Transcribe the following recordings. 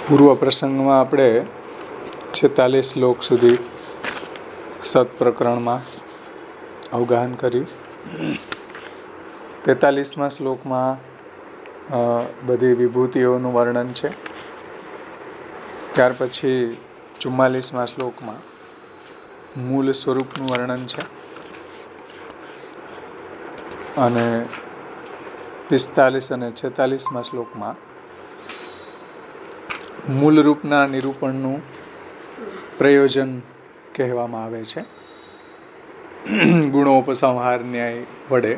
પૂર્વ પ્રસંગમાં આપણે 46 શ્લોક સુધી સત્પ્રકરણમાં અવગાહન કર્યું. 43મા શ્લોકમાં બધી વિભૂતિઓનું વર્ણન છે. ત્યાર પછી 44મા શ્લોકમાં મૂળ સ્વરૂપનું વર્ણન છે અને 45 અને 46મા શ્લોકમાં મૂળ રૂપના નિરૂપણનું પ્રયોજન કહેવામાં આવે છે. ગુણોપસંહાર ન્યાય વડે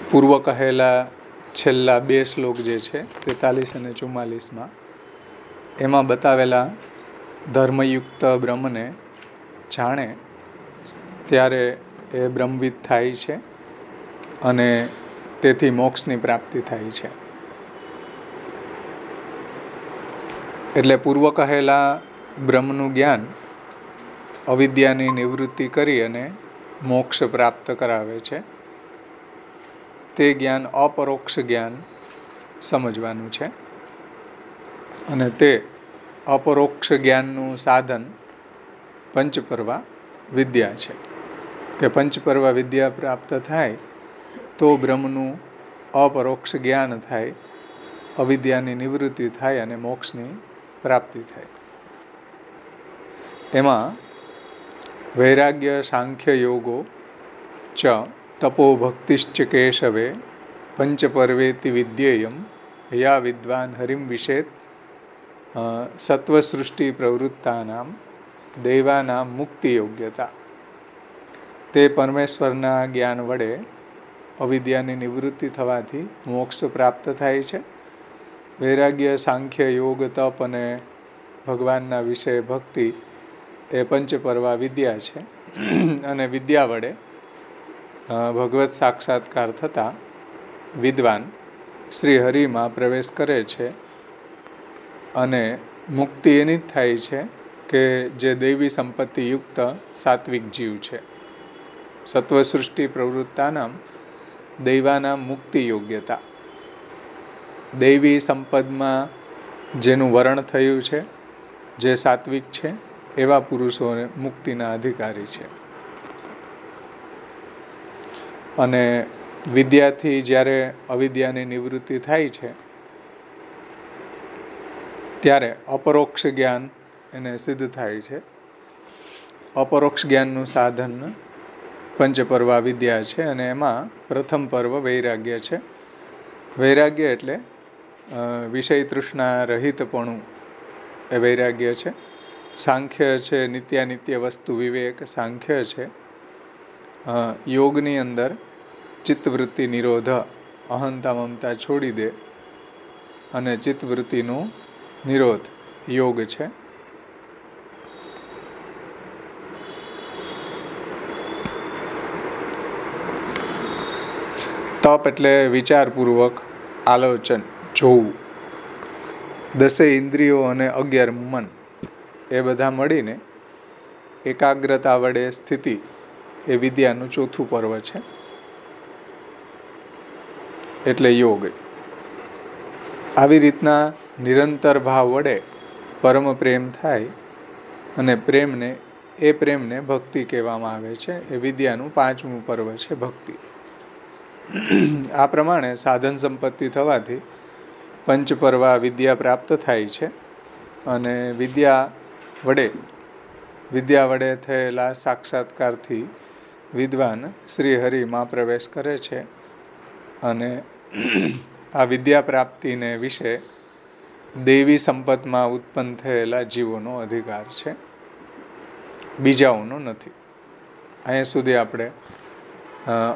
પૂર્વ કહેલા છેલ્લા 2 શ્લોક જે છે 43 અને 44માં એમાં બતાવેલા ધર્મયુક્ત બ્રહ્મને જાણે ત્યારે એ બ્રહ્મવિદ થાય છે અને તેથી મોક્ષની પ્રાપ્તિ થાય છે. એટલે પૂર્વ કહેલા બ્રહ્મનું જ્ઞાન અવિદ્યાની નિવૃત્તિ કરી અને મોક્ષ પ્રાપ્ત કરાવે છે. તે જ્ઞાન અપરોક્ષ જ્ઞાન સમજવાનું છે અને તે અપરોક્ષ જ્ઞાનનું સાધન પંચપર્વા વિદ્યા છે કે પંચપર્વા વિદ્યા પ્રાપ્ત થાય તો બ્રહ્મનું અપરોક્ષ જ્ઞાન થાય, અવિદ્યાની નિવૃત્તિ થાય અને મોક્ષની પ્રાપ્તિ થાય. એમાં વૈરાગ્ય સાંખ્ય યોગો ચ તપો ભક્તિશ્ચ કેશવે પંચપર્વેતિ વિદ્યેયમ યા વિદ્વાન હરિમ વિશેત સત્વસૃષ્ટિ પ્રવૃત્તાનામ દૈવાનામ મુક્તિ યોગ્યતા. તે પરમેશ્વરના જ્ઞાન વડે અવિદ્યાની નિવૃત્તિ થવાથી મોક્ષ પ્રાપ્ત થાય છે. વૈરાગ્ય સાંખ્ય યોગ તપ અને ભગવાનના વિષય ભક્તિ એ પંચપર્વા વિદ્યા છે અને વિદ્યા વડે ભગવત સાક્ષાત્કાર થતાં વિદ્વાન શ્રી હરિમાં પ્રવેશ કરે છે અને મુક્તિ એની જ થાય છે કે જે દૈવી સંપત્તિ યુક્ત સાત્વિક જીવ છે. સત્વસૃષ્ટિ પ્રવૃત્તાનામ દૈવાનામ મુક્તિ યોગ્યતા. દૈવી સંપદમાં જેનું વરણ થયું છે, જે સાત્વિક છે, એવા પુરુષોને મુક્તિના અધિકારી છે. અને વિદ્યાથી જ્યારે અવિદ્યાની નિવૃત્તિ થાય છે ત્યારે અપરોક્ષ જ્ઞાન એને સિદ્ધ થાય છે. અપરોક્ષ જ્ઞાનનું સાધન પંચપર્વા વિદ્યા છે અને એમાં પ્રથમ પર્વ વૈરાગ્ય છે. વૈરાગ્ય એટલે વિષય તૃષ્ણા રહિતપણું એ વૈરાગ્ય છે. સાંખ્ય છે નિત્યાનિત્ય વસ્તુ વિવેક સાંખ્ય છે. યોગની અંદર ચિત્તવૃત્તિ નિરોધ, અહંતા મમતા છોડી દે અને ચિત્તવૃત્તિનો નિરોધ યોગ છે. તપ એટલે વિચારપૂર્વક આલોચન, જોવું. 10 ઇન્દ્રિયો અને 11 મન એ બધા મળીને એકાગ્રતા વડે સ્થિતિ એ વિદ્યાનું ચોથું પર્વ છે એટલે યોગ. આવી રીતના નિરંતર ભાવ વડે પરમ પ્રેમ થાય અને પ્રેમને ભક્તિ કહેવામાં આવે છે. એ વિદ્યાનું 5મું પર્વ છે ભક્તિ. આ પ્રમાણે સાધન સંપત્તિ થવાથી પંચપર્વા વિદ્યા પ્રાપ્ત થાય છે અને વિદ્યા વડે થયેલા સાક્ષાત્કારથી વિદ્વાન શ્રી હરિમાં પ્રવેશ કરે છે અને આ વિદ્યા પ્રાપ્તિને વિશે દૈવી સંપદમાં ઉત્પન્ન થયેલા જીવોનો અધિકાર છે, બીજાઓનો નથી. અહીંયા સુધી આપણે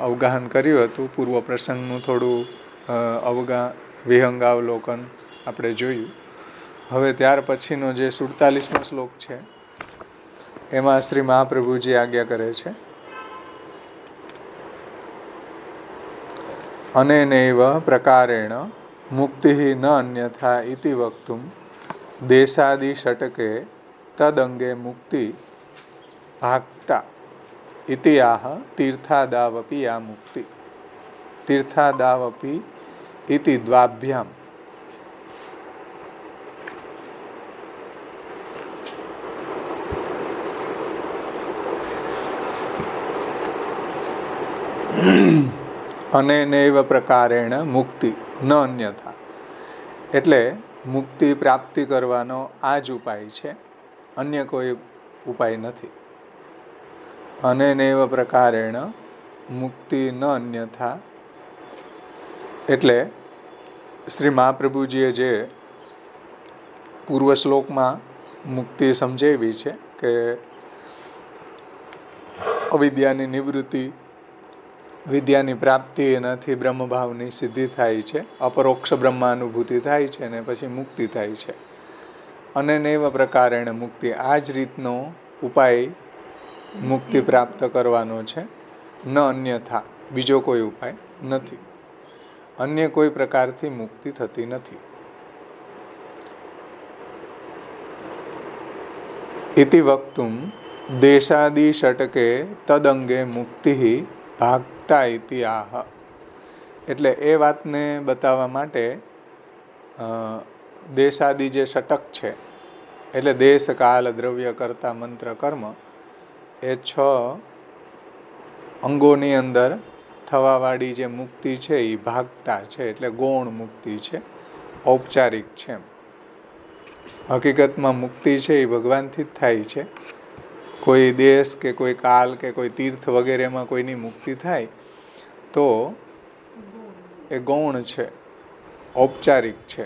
અવગાહન કર્યું હતું. પૂર્વ પ્રસંગનું થોડું વિહંગાવલોકન આપણે જોયું. હવે ત્યાર પછીનો જે 47મો શ્લોક છે એમાં શ્રી મહાપ્રભુજી આજ્ઞા કરે છે. અનેનૈવ પ્રકારેણ મુક્તિ ન અન્યથા ઇતિ વક્તુમ દેશાદિ ષટકે તદંગે મુક્તિ ભાગતા ઇતિ આહ તીર્થાદાવપી આ મુક્તિ. તીર્થાદાવપી ઇતિ દ્વાભ્યામ અને નૈવ પ્રકારેણ મુક્તિ ન અન્યથા. એટલે મુક્તિ પ્રાપ્તિ કરવાનો આ જ ઉપાય છે, અન્ય કોઈ ઉપાય નથી. અને નૈવ પ્રકારેણ મુક્તિ ન અન્યથા એટલે શ્રી મહાપ્રભુજીએ જે પૂર્વ શ્લોકમાં મુક્તિ સમજાવી છે કે અવિદ્યાની નિવૃત્તિ, વિદ્યાની પ્રાપ્તિ, એનાથી બ્રહ્મભાવની સિદ્ધિ થાય છે, અપરોક્ષ બ્રહ્માનુભૂતિ થાય છે ને પછી મુક્તિ થાય છે. અને નૈવ પ્રકારેણ મુક્તિ, આ જ રીતનો ઉપાય મુક્તિ પ્રાપ્ત કરવાનો છે, ન અન્યથા, બીજો કોઈ ઉપાય નથી. અન્ય કોઈ પ્રકારથી મુક્તિ થતી નથી. ઇતિ વક્તુમ દેશાદિ ષટકે તદંગે મુક્તિ ભાગતા ઇતિ આહ. એટલે એ વાતને બતાવવા માટે દેશાદિ જે ષટક છે, એટલે દેશ, કાલ, દ્રવ્ય, કર્તા, મંત્ર, કર્મ, એ 6 અંગોની અંદર થવાવાળી જે મુક્તિ છે એ ભાગતા છે, એટલે ગૌણ મુક્તિ છે, ઔપચારિક છે. હકીકતમાં મુક્તિ છે એ ભગવાનથી જ થાય છે. કોઈ દેશ કે કોઈ કાલ કે કોઈ તીર્થ વગેરેમાં કોઈની મુક્તિ થાય તો એ ગૌણ છે, ઔપચારિક છે,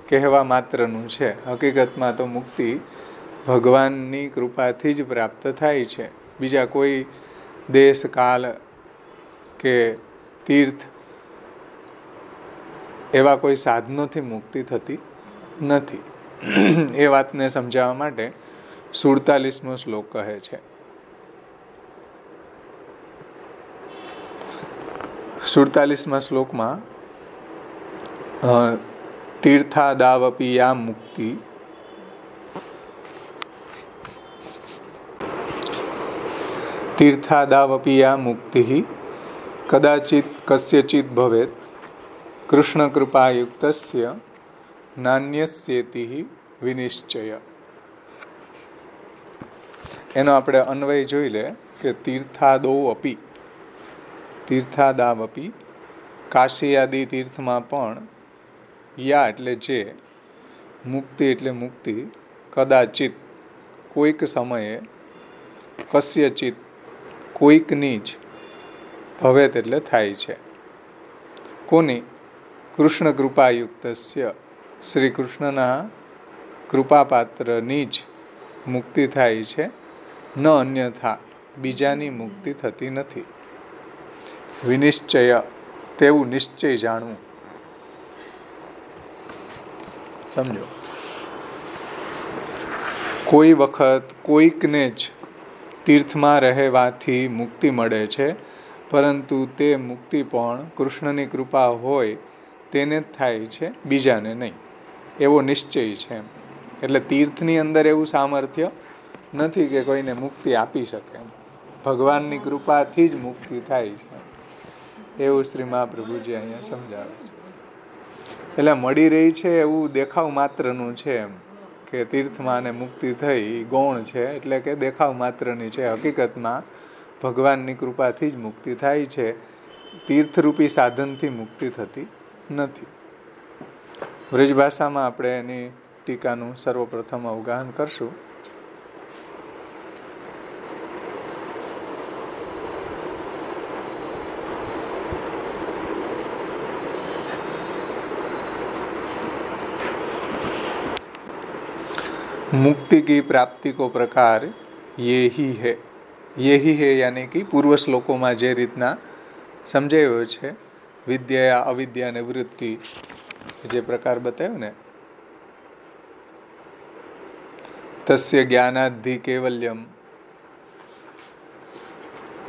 કહેવા માત્રનું છે. હકીકતમાં તો મુક્તિ ભગવાનની કૃપાથી જ પ્રાપ્ત થાય છે. બીજા કોઈ દેશ, કાલ કે તીર્થ એવા કોઈ સાધનોથી મુક્તિ થતી નથી. એ વાતને સમજાવવા માટે 47મો શ્લોક કહે છે. 47મા શ્લોકમાં તીર્થાદાવપી યા મુક્તિ તીર્થાદાવપી યા મુક્તિ કદાચિત કસ્યચિત ભવેત કૃષ્ણ કૃપાયુક્તસ્ય નાન્યસ્યેતિ વિનિશ્ચય. એનો આપણે અન્વય જોઈ લે કે તીર્થાદો અપી, તીર્થાદાવપી, કાશી આદિ તીર્થમાં પણ યા એટલે જે, મુક્તિ એટલે મુક્તિ, કદાચિત કોઈક સમયે, કસ્યચિત કોઈકની જ, ભવેત એટલે થાય છે. કોની? કૃષ્ણ કૃપાયુક્તસ્ય, શ્રી કૃષ્ણના કૃપાપાત્રની જ મુક્તિ થાય છે. ન અન્યથા, બીજાની મુક્તિ થતી નથી. વિનિશ્ચય, તેવું નિશ્ચય જાણવું. સમજો, કોઈ વખત કોઈકને જ તીર્થમાં રહેવાથી મુક્તિ મળે છે, પરંતુ તે મુક્તિ પણ કૃષ્ણની કૃપા હોય તેને જ થાય છે, બીજાને નહીં, એવો નિશ્ચય છે. એટલે તીર્થની અંદર એવું સામર્થ્ય નથી કે કોઈને મુક્તિ આપી શકે. ભગવાનની કૃપાથી જ મુક્તિ થાય છે, એવું શ્રી મહાપ્રભુજી અહીંયા સમજાવે છે. એટલે મળી રહી છે એવું દેખાવ માત્રનું છે, એમ કે તીર્થમાં ને મુક્તિ થઈ ગૌણ છે, એટલે કે દેખાવ માત્રની છે. હકીકતમાં ભગવાનની કૃપાથી જ મુક્તિ થાય છે, તીર્થરૂપી સાધનથી મુક્તિ થતી નથી. વ્રજભાષામાં આપણે એની ટીકાનું સર્વપ્રથમ અવગાહન કરશું. मुक्ति की प्राप्ति को प्रकार ये ही है. ये ही है यानी कि पूर्व श्लोकोમાં જે રીતના સમજાવ્યો છે, વિદ્યા અવિદ્યા અને વૃત્તિ જે પ્રકાર બતાવ્યો ને, તસ્ય જ્ઞાનાદ્ધિ કૈવલ્યમ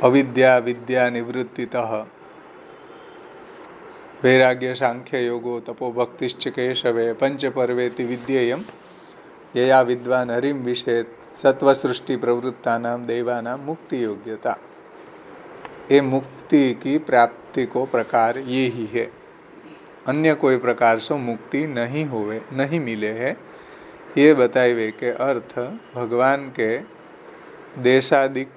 અવિદ્યા વિદ્યા નિવૃત્તિતઃ વૈરાગ્ય સાંખ્ય યોગો તપો ભક્તિશ્ચ કેશવે પંચ પર્વેતિ વિદ્યેયમ यया विद्वान हरिम विषेत सत्वसृष्टि प्रवृत्तानाम देवानाम मुक्ति योग्यता. ये मुक्ति की प्राप्ति को प्रकार ये ही है. अन्य कोई प्रकार से मुक्ति नहीं होवे, नहीं मिले है. ये बताइए के अर्थ भगवान के देशादिक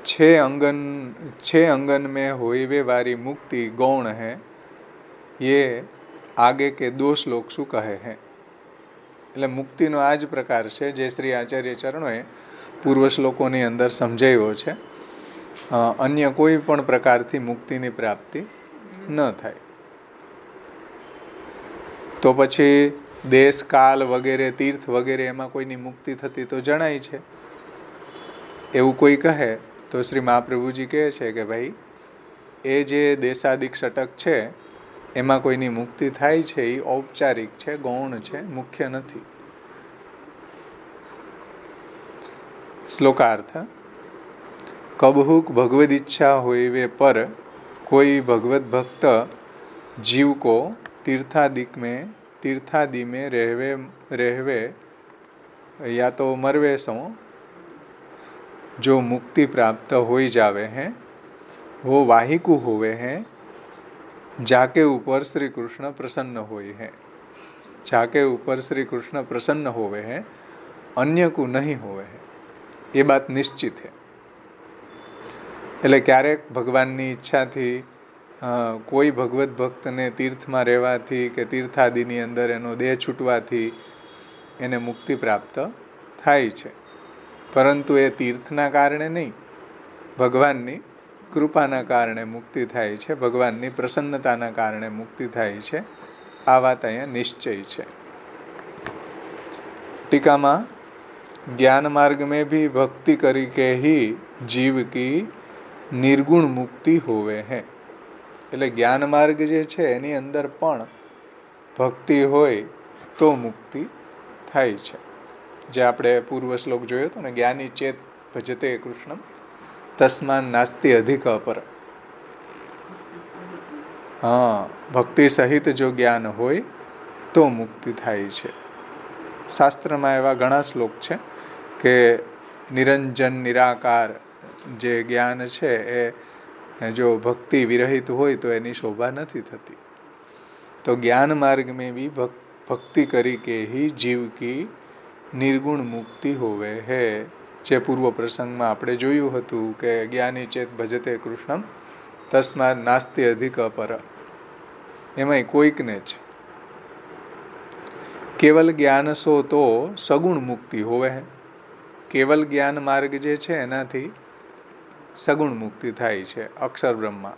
छह अंगन में होइवे वारी मुक्ति गौण है, ये आगे के 2 શ્લોક શું કહે છે? એટલે મુક્તિનો આ જ પ્રકાર છે જે શ્રી આચાર્ય ચરણોએ પૂર્વ શ્લોકોની અંદર સમજાવ્યો છે. અન્ય કોઈ પણ પ્રકારથી મુક્તિની પ્રાપ્તિ ન થાય. તો પછી દેશ કાલ વગેરે તીર્થ વગેરે એમાં કોઈની મુક્તિ થતી તો જણાય છે. એવું કોઈ કહે તો શ્રી મહાપ્રભુજી કહે છે કે ભાઈ એ જે દેશાદિક ષટક છે એમાં કોઈની મુક્તિ થાય છે એ ઔપચારિક છે, ગૌણ છે, મુખ્ય નથી. શ્લોકાર્થ. કબહુક ભગવદ ઈચ્છા હોઈવે પર કોઈ ભગવત ભક્ત जीव को तीर्थादि में रहवे या तो मरवे सो जो मुक्ति प्राप्त हो जावे हैं वो वाहिकु होवे हैं, जाके ऊपर श्री कृष्ण प्रसन्न होए हैं. जाके ऊपर श्री कृष्ण प्रसन्न होवे हैं, अन्य को नहीं होवे हैं. ये बात निश्चित है. એટલે ક્યારેક ભગવાનની ઈચ્છાથી કોઈ ભગવત ભક્તને તીર્થમાં રહેવાથી કે તીર્થાદિની અંદર એનો દેહ છૂટવાથી એને મુક્તિ પ્રાપ્ત થાય છે, પરંતુ એ તીર્થના કારણે નહીં, ભગવાનની કૃપાના કારણે મુક્તિ થાય છે, ભગવાનની પ્રસન્નતાના કારણે મુક્તિ થાય છે. આ વાત અહીંયા નિશ્ચય છે. ટીકામાં ज्ञान मार्ग में भी भक्ति करी के ही जीव की निर्गुण मुक्ति होवे है. એટલે જ્ઞાન માર્ગ જે છે એની અંદર પણ ભક્તિ હોય તો મુક્તિ થાય છે. જે આપણે પૂર્વ શ્લોક જોયો હતો ને, જ્ઞાની ચેત ભજતે કૃષ્ણમ તસ્માન નાસ્તિ અધિક અપર. ભક્તિ સહિત જો જ્ઞાન હોય તો મુક્તિ થાય છે. શાસ્ત્રમાં એવા ઘણા શ્લોક છે કે નિરંજન નિરાકાર જે જ્ઞાન છે એ જો भक्ति विरहित હોય તો એની શોભા નથી થતી. તો ज्ञान मार्ग में भी भक्ति करी के ही जीव की निर्गुण मुक्ति होवे है. જે પૂર્વ પ્રસંગમાં આપણે જોયું હતું કે જ્ઞાની ચેત ભજતે કૃષ્ણમ તસ્માદ નાસ્તિ અધિક અપર, એમાંય કોઈકને જ કેવલ જ્ઞાન સો તો સગુણ મુક્તિ હોવે હે. કેવલ જ્ઞાન માર્ગ જે છે એનાથી સગુણ મુક્તિ થાય છે, અક્ષર બ્રહ્મા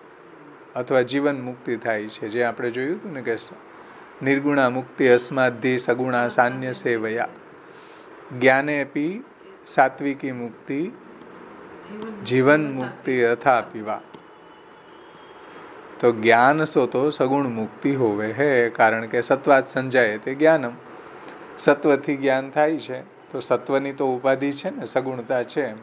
અથવા જીવન મુક્તિ થાય છે. જે આપણે જોયું હતું ને કે નિર્ગુણા મુક્તિ અસ્માદ્ધિ સગુણા સાન્ય સેવયા, જ્ઞાને અપી સાત્વિકી મુક્તિ જીવન મુક્તિ અથા પીવા. તો જ્ઞાન સો તો સગુણ મુક્તિ હોવે હે, કારણ કે સત્વાત સંજાય તે જ્ઞાનમ. સત્વથી જ્ઞાન થાય છે તો સત્વની તો ઉપાધિ છે ને, સગુણતા છે.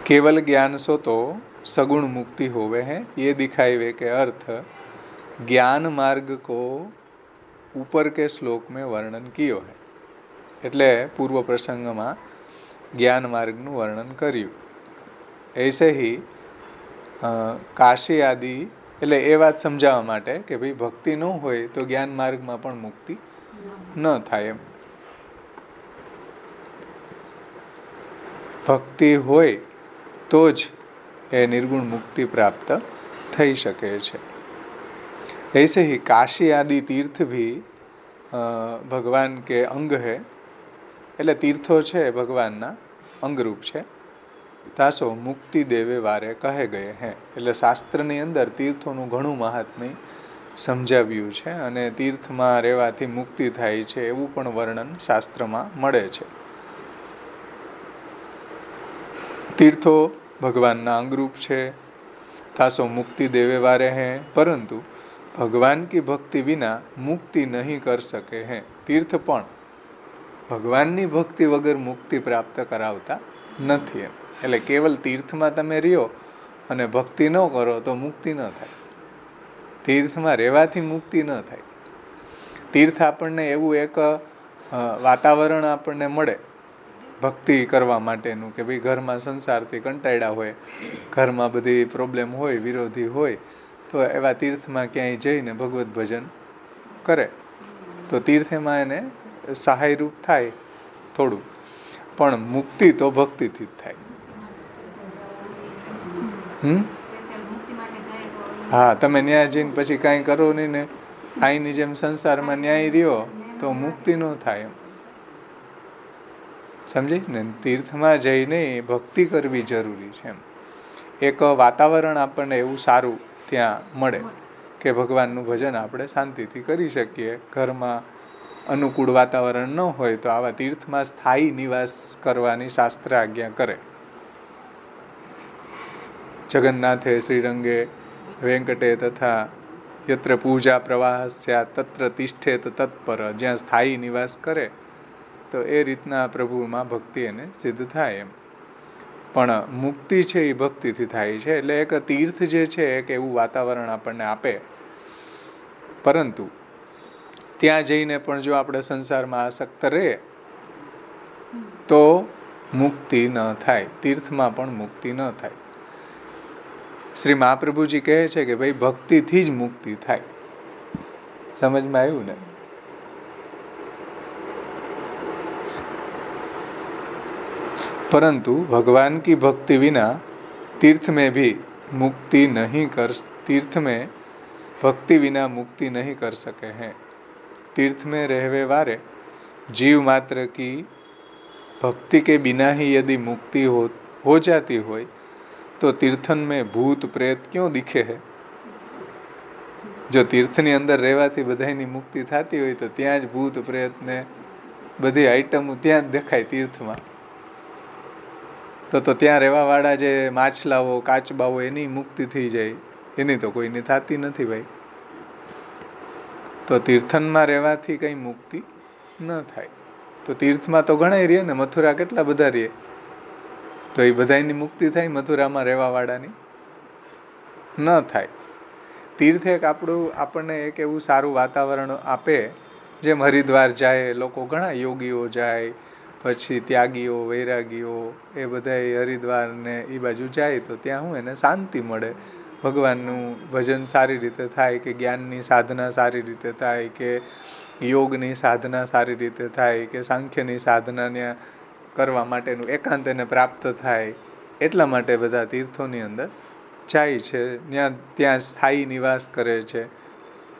केवल ज्ञान सो तो सगुण मुक्ति होवे है, ये दिखावे के अर्थ ज्ञान मार्ग को ऊपर के श्लोक में वर्णन कियो है. એટલે પૂર્વ પ્રસંગમાં જ્ઞાન માર્ગનું વર્ણન કર્યું. ऐसे ही કાશી આદિ, એટલે એ વાત સમજાવવા માટે કે ભાઈ ભક્તિ ન હોય તો જ્ઞાન માર્ગમાં પણ મુક્તિ ન થાય એમ. ભક્તિ હોય તો જ એ નિર્ગુણ મુક્તિ પ્રાપ્ત થઈ શકે છે. ऐसे ही काशी आदि तीर्थ भी भगवान के अंग है. એટલે તીર્થો છે ભગવાનના અંગરૂપ છે. તાસો મુક્તિ દેવે વારે કહે ગયે હે. એટલે શાસ્ત્રની અંદર તીર્થોનું ઘણું મહાત્મ્ય સમજાવ્યું છે અને તીર્થમાં રહેવાથી મુક્તિ થાય છે એવું પણ વર્ણન શાસ્ત્રમાં મળે છે. तीर्थों भगवान ना अंगरूप है. तासो मुक्ति देवे वारे हैं, परंतु भगवान की भक्ति विना मुक्ति नहीं कर सके हैं. तीर्थ पण भगवाननी भक्ति वगर मुक्ति प्राप्त करावता નથી એમ. એટલે કેવલ તીર્થમાં તમે રહ્યો અને ભક્તિ ન કરો તો મુક્તિ ન થાય. તીર્થમાં રહેવાથી મુક્તિ ન થાય. તીર્થ આપણને એવું એક વાતાવરણ આપણને મળે ભક્તિ કરવા માટેનું કે ભાઈ ઘરમાં સંસારથી કંટાળ્યા હોય, ઘરમાં બધી પ્રોબ્લેમ હોય, વિરોધી હોય, તો એવા તીર્થમાં ક્યાંય જઈને ભગવત ભજન કરે તો તીર્થ એમાં એને સહાયરૂપ થાય થોડું. પણ મુક્તિ તો ભક્તિથી જ થાય. હા, તમે ન્યાય જઈને પછી કાંઈ કરો નહીં ને અહીંની જેમ સંસારમાં ન્યાય રહ્યો તો મુક્તિ ન થાય. એમ સમજી ને? તીર્થમાં જઈને ભક્તિ કરવી જરૂરી છે. એમ એક વાતાવરણ આપણને એવું સારું ત્યાં મળે કે ભગવાનનું ભજન આપણે શાંતિથી કરી શકીએ. ઘરમાં અનુકૂળ વાતાવરણ ન હોય તો આવા તીર્થમાં સ્થાયી નિવાસ કરવાની શાસ્ત્ર આજ્ઞા કરે. જગન્નાથે શ્રીરંગે વેંકટે તથા યત્ર પૂજા પ્રવાહ સ્યાત તત્ર તિષ્ઠેત તત્પર. જ્યાં સ્થાયી નિવાસ કરે તો એ રીતના પ્રભુમાં ભક્તિ એને સિદ્ધ થાય. એમ પણ મુક્તિ છે એ ભક્તિથી થાય છે. એટલે એક તીર્થ જે છે એક એવું વાતાવરણ આપણને આપે. પરંતુ ત્યાં જઈને પણ જો આપણે સંસારમાં આસક્ત રહે તો મુક્તિ ન થાય. તીર્થમાં પણ મુક્તિ ન થાય. શ્રી મહાપ્રભુજી કહે છે કે ભાઈ ભક્તિથી જ મુક્તિ થાય. સમજમાં આવ્યું ને? परंतु भगवान की भक्ति विना तीर्थ में भी मुक्ति नहीं कर तीर्थ में भक्ति विना मुक्ति नहीं कर सके हैं. तीर्थ में रहवे वारे जीव मात्र की भक्ति के बिना ही यदि मुक्ति हो जाती हो तो तीर्थन में भूत प्रेत क्यों दिखे है. जो तीर्थनी अंदर રહેવાથી બધાની મુક્તિ થતી હોય તો ત્યાં જ ભૂત પ્રેત ને બધી આઈટમો ત્યાં જ દેખાય તીર્થમાં. તો ત્યાં રહેવાવાળા જે માછલાઓ કાચબાઓ એની મુક્તિ થઈ જાય, એની તો કોઈની થતી નથી ભાઈ. તો તીર્થનમાં રહેવાથી કંઈ મુક્તિ ન થાય. તો તીર્થમાં તો ઘણાય રહે ને, મથુરા કેટલા બધા રહે, તો એ બધાની મુક્તિ થાય, મથુરામાં રહેવાવાળાની ન થાય. તીર્થ એક આપણને એક એવું સારું વાતાવરણ આપે. જેમ હરિદ્વાર જાય લોકો, ઘણા યોગીઓ જાય, પછી ત્યાગીઓ વૈરાગીઓ એ બધા હરિદ્વાર ને એ બાજુ જાય તો ત્યાં શું એને શાંતિ મળે, ભગવાનનું ભજન સારી રીતે થાય, કે જ્ઞાનની સાધના સારી રીતે થાય, કે યોગની સાધના સારી રીતે થાય, કે સાંખ્યની સાધનાને કરવા માટેનું એકાંત એને પ્રાપ્ત થાય. એટલા માટે બધા તીર્થોની અંદર જાય છે, ત્યાં સ્થાયી નિવાસ કરે છે.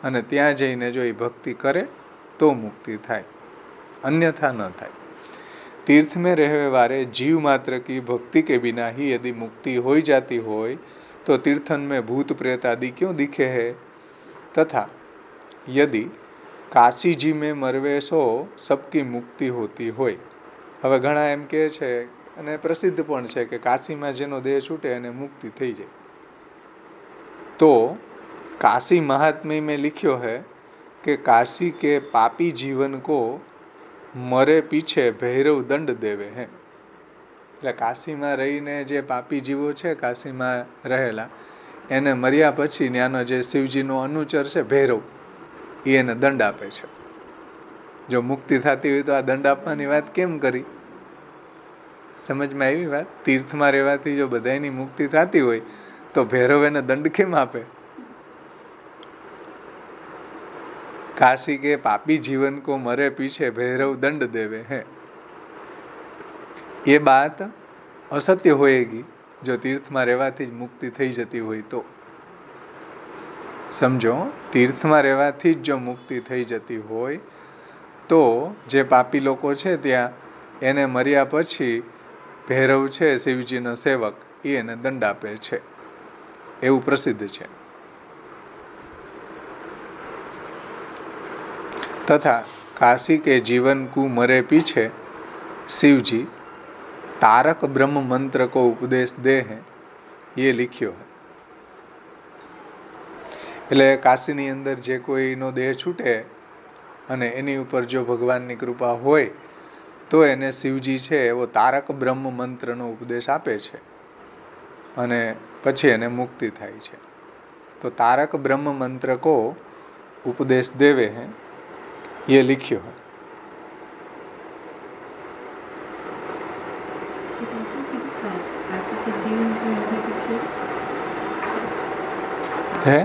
અને ત્યાં જઈને જો એ ભક્તિ કરે તો મુક્તિ થાય, अन्यथा न થાય. तीर्थ में रहने वाले जीव मात्र की भक्ति के बिना ही यदि मुक्ति हो जाती हो तो तीर्थन में भूत प्रेत आदि क्यों दिखे है. तथा यदि काशी जी में मरवे सो सबकी मुक्ति होती હોય. હવે ઘણા એમ કહે છે અને પ્રસિદ્ધ પણ છે કે કાશીમાં જેનો દેહ છૂટે એને મુક્તિ થઈ જાય. તો काशी महात्म्य में लिखो है कि काशी के पापी जीवन को मरे पीछे भैरव दंड देवे हैं. એટલે કાશીમાં રહીને જે પાપી જીવો છે કાશીમાં રહેલા, એને મર્યા પછી ત્યાંનો જે શિવજીનો અનુચર છે ભૈરવ, એ એને દંડ આપે છે. જો મુક્તિ થતી હોય તો આ દંડ આપવાની વાત કેમ કરી? સમજમાં આવી વાત? તીર્થમાં રહેવાથી જો બધાની મુક્તિ થતી હોય તો ભૈરવ એને દંડ કેમ આપે? काशी के पापी जीवन को मरे पीछे भैरव दंड देवे हैं. ये बात असत्य होएगी जो तीर्थ में रहवाथी ज मुक्ति थई जती होय तो. समझो, तीर्थ में रहवाथी ज जो मुक्ति थई जती होय तो जे पापी लोको छे त्यां एने मर्या पछी भैरव छे शिवजीनो सेवक, ए एने दंड आपे छे, एवुं प्रसिद्ध छे. तथा काशी के जीवन को मरे पीछे शिव जी तारक ब्रह्म मंत्र को उपदेश दे हैं, ये लिख्यो है. એટલે કાશીની અંદર જે કોઈનો દેહ છૂટે અને એની ઉપર જો ભગવાનની કૃપા હોય તો એને શિવજી છે એવો તારક બ્રહ્મ મંત્રનો ઉપદેશ આપે છે અને પછી એને મુક્તિ થાય છે. તો તારક બ્રહ્મ મંત્ર કો ઉપદેશ દેવે हैं, ये लिखियो है. है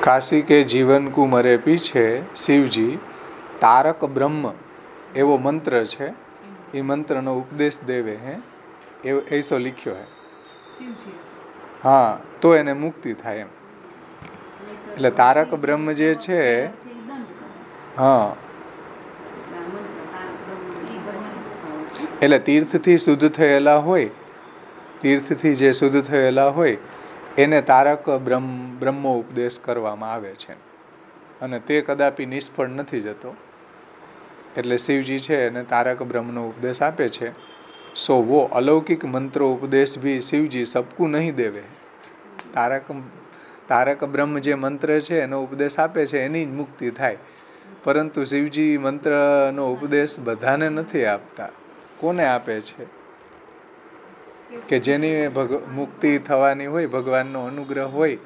કાશી કે જીવન કુ મરે પીછે શિવજી તારક બ્રહ્મ એવો મંત્ર છે, એ મંત્રનો ઉપદેશ દેવે હે એસો લખ્યો હે. હા, તો એને મુક્તિ થાય એમ. એટલે તારક બ્રહ્મ જે છે, હા, એટલે તીર્થથી શુદ્ધ થયેલા હોય, તીર્થથી જે શુદ્ધ થયેલા હોય એને તારક બ્રહ્મો ઉપદેશ કરવામાં આવે છે, અને તે કદાપી નિષ્ફળ નથી જતો. એટલે શિવજી છે એને તારક બ્રહ્મનો ઉપદેશ આપે છે. સો વો અલૌકિક મંત્રો ઉપદેશ ભી શિવજી સબકુ નહીં દેવે. તારક બ્રહ્મ જે મંત્ર છે એનો ઉપદેશ આપે છે એની જ મુક્તિ થાય, પરંતુ શિવજી મંત્રનો ઉપદેશ બધાને નથી આપતા. કોને આપે છે? કે જેની મુક્તિ થવાની હોય, ભગવાનનો અનુગ્રહ હોય,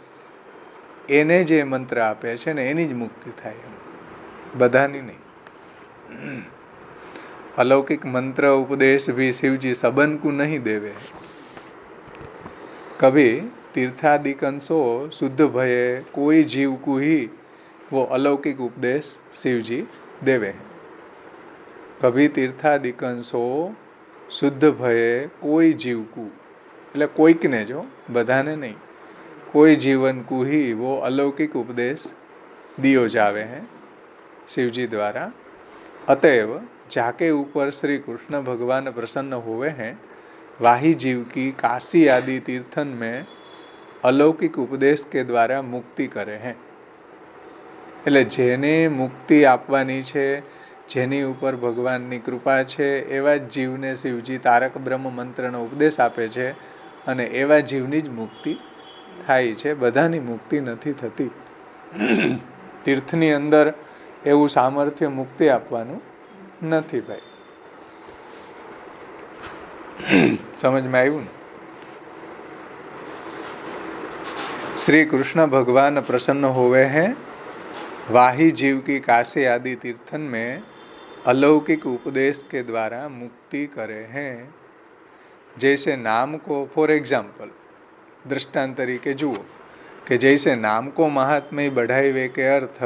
એને જે મંત્ર આપે છે ને એની જ મુક્તિ થાય, બધાની નહીં. अलौकिक मंत्र उपदेश भी शिवजी सबन को नहीं देवे. कभी तीर्थादिकंसो शुद्ध भये कोई जीव को ही वो अलौकिक उपदेश शिवजी देवे. कभी तीर्थादिकंसो શુદ્ધ ભયે કોઈ જીવકુ, એટલે કોઈકને, જો બધાને નહીં, કોઈ જીવન કુ ही वो अलौकिक उपदेश दियो जावे हैं शिवजी द्वारा. अतएव जाके ऊपर श्री कृष्ण भगवान प्रसन्न हुए हैं, वाही जीव की काशी आदि तीर्थन में अलौकिक उपदेश के द्वारा मुक्ति करे हैं. એટલે જેને મુક્તિ આપવાની છે, જેની ઉપર ભગવાનની કૃપા છે, એવા જ જીવને શિવજી તારક બ્રહ્મ મંત્રનો ઉપદેશ આપે છે, અને એવા જીવની જ મુક્તિ થાય છે, બધાની મુક્તિ નથી થતી. તીર્થની અંદર એવું સામર્થ્ય મુક્તિ આપવાનું નથી ભાઈ. સમજમાં આવ્યું ને? श्री कृष्ण भगवान प्रसन्न होवे हैं, वाही जीव की काशी आदि तीर्थन में अलौकिक उपदेश के द्वारा मुक्ति करे हैं. जैसे नाम को, फॉर एग्जाम्पल, दृष्टांत तरीके जुओ कि जैसे नाम को महात्म्य बढ़ावे के अर्थ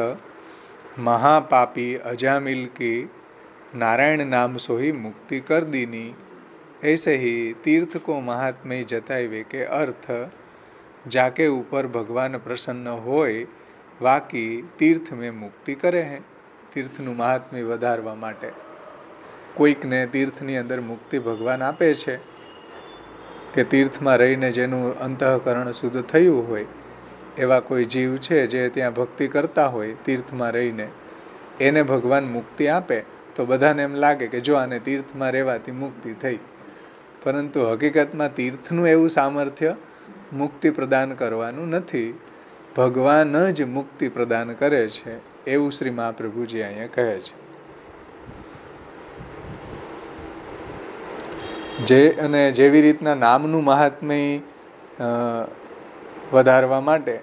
महापापी अजामिल की नारायण नाम सो ही मुक्ति कर दीनी, ऐसे ही तीर्थ को महात्म्य जतावे के अर्थ जाके ऊपर भगवान प्रसन्न होय वाकी तीर्थ में मुक्ति करे हैं. तीर्थનું મહાત્મ્ય વધારવા માટે કોઈકને તીર્થની અંદર મુક્તિ ભગવાન આપે છે, કે તીર્થમાં રહીને જેનું અંતઃકરણ શુદ્ધ થયું હોય એવા કોઈ જીવ છે જે ત્યાં ભક્તિ કરતા હોય તીર્થમાં રહીને, એને ભગવાન મુક્તિ આપે તો બધાને એમ લાગે કે જો આને તીર્થમાં રહેવાથી મુક્તિ થઈ. પરંતુ હકીકતમાં તીર્થનું એવું સામર્થ્ય મુક્તિ પ્રદાન કરવાનું નથી, ભગવાન જ મુક્તિ પ્રદાન કરે છે, એવું શ્રી મહાપ્રભુજી અહીંયા કહે છે. જે અને જેવી રીતના નામનું મહાત્મ્ય વધારવા માટે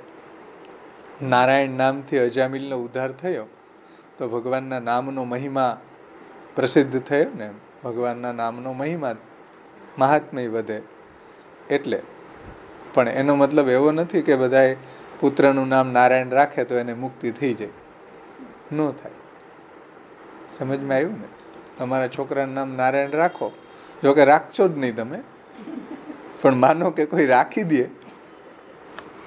નારાયણ નામથી અજામિલનો ઉદ્ધાર થયો, તો ભગવાનના નામનો મહિમા પ્રસિદ્ધ થયો ને, ભગવાનના નામનો મહિમા મહાત્મ્ય વધે એટલે. પણ એનો મતલબ એવો નથી કે બધાએ પુત્રનું નામ નારાયણ રાખે તો એને મુક્તિ થઈ જાય, ન થાય. સમજમાં આવ્યું ને? તમારા છોકરાનું નામ નારાયણ રાખો, જો કે રાખશો જ નહીં તમે, પણ માનો કે કોઈ રાખી દે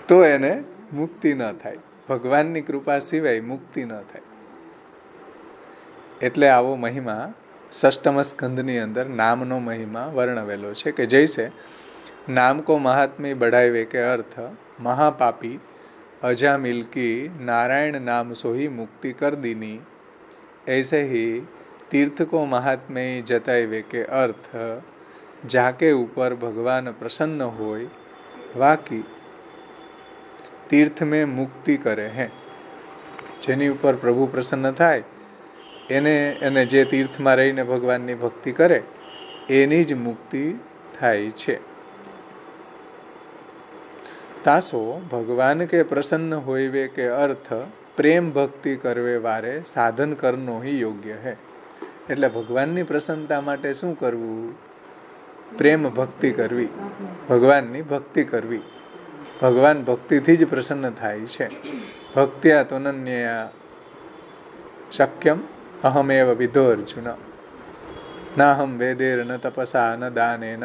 તો એને મુક્તિ ન થાય, ભગવાનની કૃપા સિવાય મુક્તિ ન થાય. એટલે આવો મહિમા ષષ્ટમ સ્કંદની અંદર નામનો મહિમા વર્ણવેલો છે કે જૈસે नाम को महात्म्य बढ़ावे के अर्थ महापापी अजामिल की नारायण नाम सो ही मुक्ति कर दीनी, ऐसे ही तीर्थ को महात्म्य जतावे के अर्थ जाके ऊपर भगवान प्रसन्न होय वाकी तीर्थ में मुक्ति करे हैं. જેની ઉપર પ્રભુ પ્રસન્ન થાય એને જે તીર્થમાં રહીને ભગવાનની ભક્તિ કરે એની જ મુક્તિ થાય છે. तासो भगवान के प्रसन्न होइवे के अर्थ प्रेम भक्ति करवे वारे साधन करनो ही योग्य है. એટલે ભગવાનની પ્રસન્નતા માટે શું કરવું? પ્રેમ ભક્તિ કરવી, ભગવાનની ભક્તિ કરવી. ભગવાન ભક્તિથી જ પ્રસન્ન થાય છે. ભક્ત્યા ત્વનન્યયા શક્યમ અહમેવ વિદો અર્જુન નાહમ વેદેર ન તપસા ન દાનેન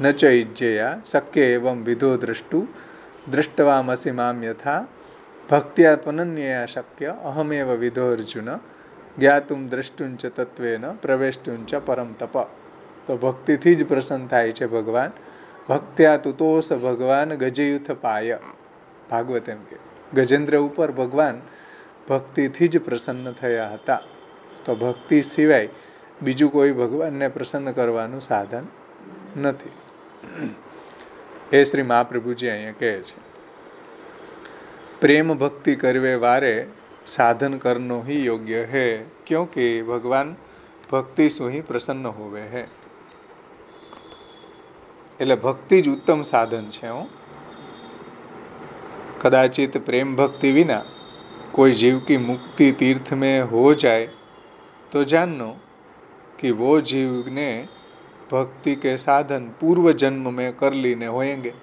ન ચ ઇજ્જયા શક્ય એવં વિદો દ્રષ્ટવામસી મામ યથા ભક્ત્યા ત્વનન્યયા શક્ય અહમેવ વિદો અર્જુન જ્ઞાતુમ દ્રષ્ટુંચ તત્વેન પ્રવેષ્ટુંચ પરમ તપ. તો ભક્તિથી જ પ્રસન્ન થાય છે ભગવાન. ભક્ત્યા તુતોષ ભગવાન ગજયુથ પાય. ભાગવત એમ કે ગજેન્દ્ર ઉપર ભગવાન ભક્તિથી જ પ્રસન્ન થયા હતા. તો ભક્તિ સિવાય બીજું કોઈ ભગવાનને પ્રસન્ન કરવાનું સાધન નથી. એ શ્રી મહાપ્રભુજી અહીંયા કહે છે, પ્રેમ ભક્તિ કરવે વારે સાધન કરનો ही योग्य है क्योंकि भगवान भक्ति सु ही प्रसन्न होवे है. એટલે ભક્તિ જ ઉત્તમ સાધન છે. कदाचित प्रेम भक्ति विना कोई जीव की मुक्ति तीर्थ में हो जाए तो जानना कि वो जीव ने भक्ति के साधन पूर्व जन्म में कर लीने होएंगे.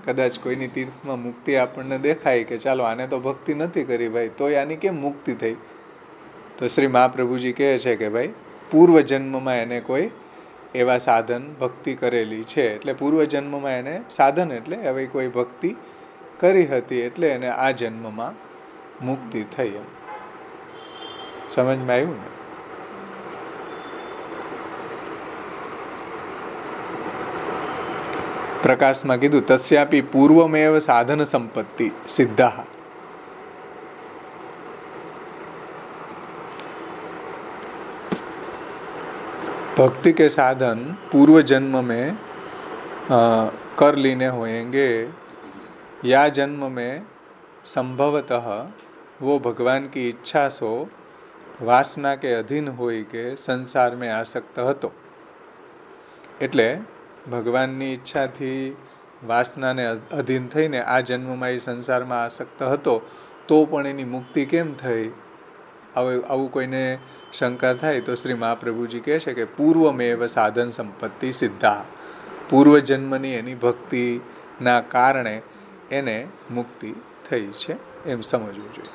कदाच कोईनी तीर्थમાં મુક્તિ આપણને દેખાય કે ચાલો આને તો ભક્તિ નથી કરી ભાઈ, તો આની કેમ મુક્તિ થઈ? તો શ્રી મહાપ્રભુજી કહે છે કે ભાઈ પૂર્વ જન્મમાં એને કોઈ એવા સાધન ભક્તિ કરેલી છે, એટલે પૂર્વ જન્મમાં એને સાધન એટલે હવે કોઈ ભક્તિ કરી હતી એટલે એને આ જન્મમાં મુક્તિ થઈ. એમ સમજમાં આવ્યું ને? પ્રકાશમાં કીધું તસ્યાપી પૂર્વમેવ સાધન સંપત્તિ સિદ્ધા. भक्ति के साधन पूर्व जन्म में कर लीने होंगे या जन्म में संभवतः वो भगवान की इच्छा सो वासना के अधीन होई के संसार में आसक्त હતો. એટલે ભગવાનની ઈચ્છાથી વાસનાને અધીન થઈને આ જન્મમાં એ સંસારમાં આસક્ત હતો, તો પણ એની મુક્તિ કેમ થઈ? આવું કોઈને શંકા થાય તો શ્રી મહાપ્રભુજી કહે છે કે પૂર્વમેવ સાધન સંપત્તિ સિદ્ધા. પૂર્વ જન્મની એની ભક્તિના કારણે એને મુક્તિ થઈ છે, એમ સમજવું જોઈએ.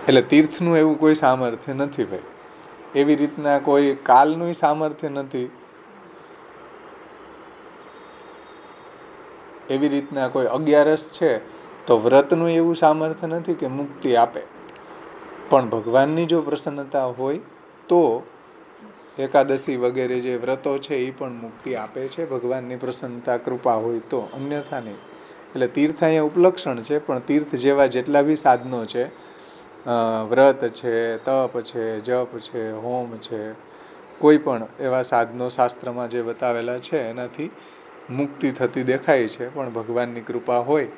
એટલે તીર્થનું એવું કોઈ સામર્થ્ય નથી ભાઈ. એવી રીતના કોઈ કાલનું સામર્થ્ય નથી, એવી રીતના કોઈ 11 છે તો વ્રતનું એવું સામર્થ્ય નથી કે મુક્તિ આપે. પણ ભગવાનની જો પ્રસન્નતા હોય તો એકાદશી વગેરે જે વ્રતો છે એ પણ મુક્તિ આપે છે, ભગવાનની પ્રસન્નતા કૃપા હોય તો, અન્યથા નહીં. એટલે તીર્થ અહીંયા ઉપલક્ષણ છે, પણ તીર્થ જેવા જેટલા બી સાધનો છે, વ્રત છે, તપ છે, જપ છે, હોમ છે, કોઈ પણ એવા સાધનો શાસ્ત્રમાં જે બતાવેલા છે એનાથી મુક્તિ થતી દેખાય છે, પણ ભગવાનની કૃપા હોય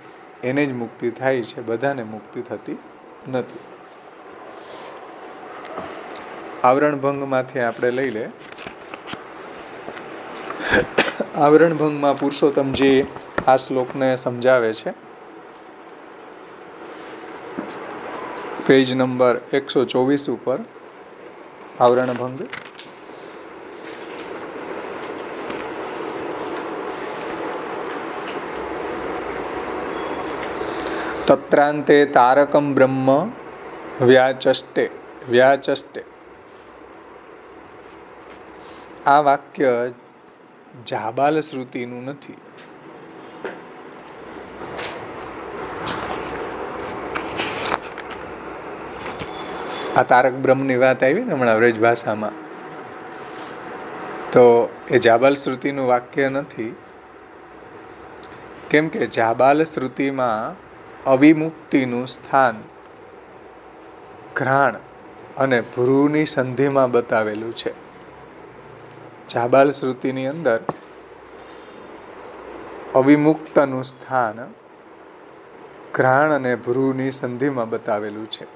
એને જ મુક્તિ થાય છે, બધાને મુક્તિ થતી નથી. આવરણ ભંગમાંથી આપણે લઈ લે. આવરણ ભંગમાં પુરુષોત્તમજી આ શ્લોકને સમજાવે છે. પેજ નંબર 124 ઉપર આવરણ ભંગ. તત્રાંતે તારકમ બ્રહ્મ વ્યાચષ્ટે. આ વાક્ય જાબાલ શ્રુતિનું નથી. આ તારક બ્રહ્મની વાત આવી ને હમણાં વ્રજ ભાષામાં, તો એ જાબાલ શ્રુતિનું વાક્ય નથી. કેમ કે જાબાલ શ્રુતિમાં અવિમુક્તિનું સ્થાન ઘ્રાણ અને ભ્રૂની સંધિમાં બતાવેલું છે. જાબાલ શ્રુતિની અંદર અવિમુક્તનું સ્થાન ઘ્રાણ અને ભ્રૂની સંધિમાં બતાવેલું છે.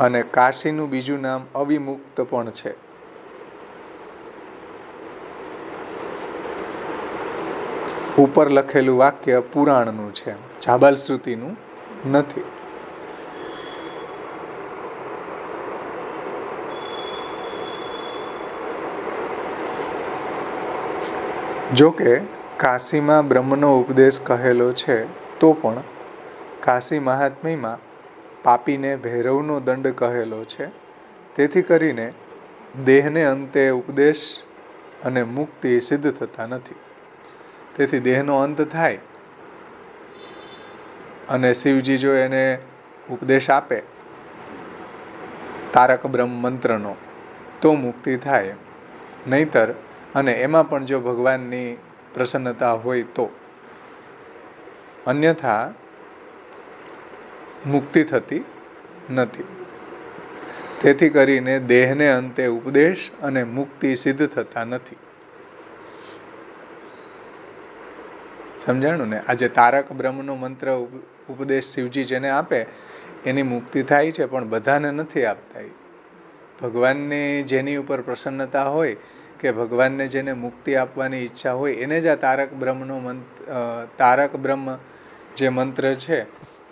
અને કાશીનું બીજું નામ અવિમુક્ત પણ છે. ઉપર લખેલું વાક્ય પુરાણનું છે, જાબાલ શ્રુતિનું નથી. જો કે કાશીમાં બ્રહ્મનો ઉપદેશ કહેલો છે, તો પણ કાશી મહાત્મ્યમાં પાપીને ભૈરવનો દંડ કહેલો છે. તેથી કરીને દેહને અંતે ઉપદેશ અને મુક્તિ સિદ્ધ થતા નથી. તેથી દેહનો અંત થાય અને શિવજી જો એને ઉપદેશ આપે તારક બ્રહ્મ મંત્રનો, તો મુક્તિ થાય. નહીતર અને એમાં પણ જો ભગવાનની પ્રસન્નતા હોય તો, અન્યથા મુક્તિ થતી નથી. તેથી કરીને દેહને અંતે ઉપદેશ અને મુક્તિ સિદ્ધ થતા નથી. સમજાણું ને? આજે તારક બ્રહ્મનો મંત્ર ઉપદેશ શિવજી જેને આપે એની મુક્તિ થાય છે, પણ બધાને નથી આપતા. ભગવાનની જેની ઉપર પ્રસન્નતા હોય કે ભગવાનને જેને મુક્તિ આપવાની ઈચ્છા હોય એને જ આ તારક બ્રહ્મ જે મંત્ર છે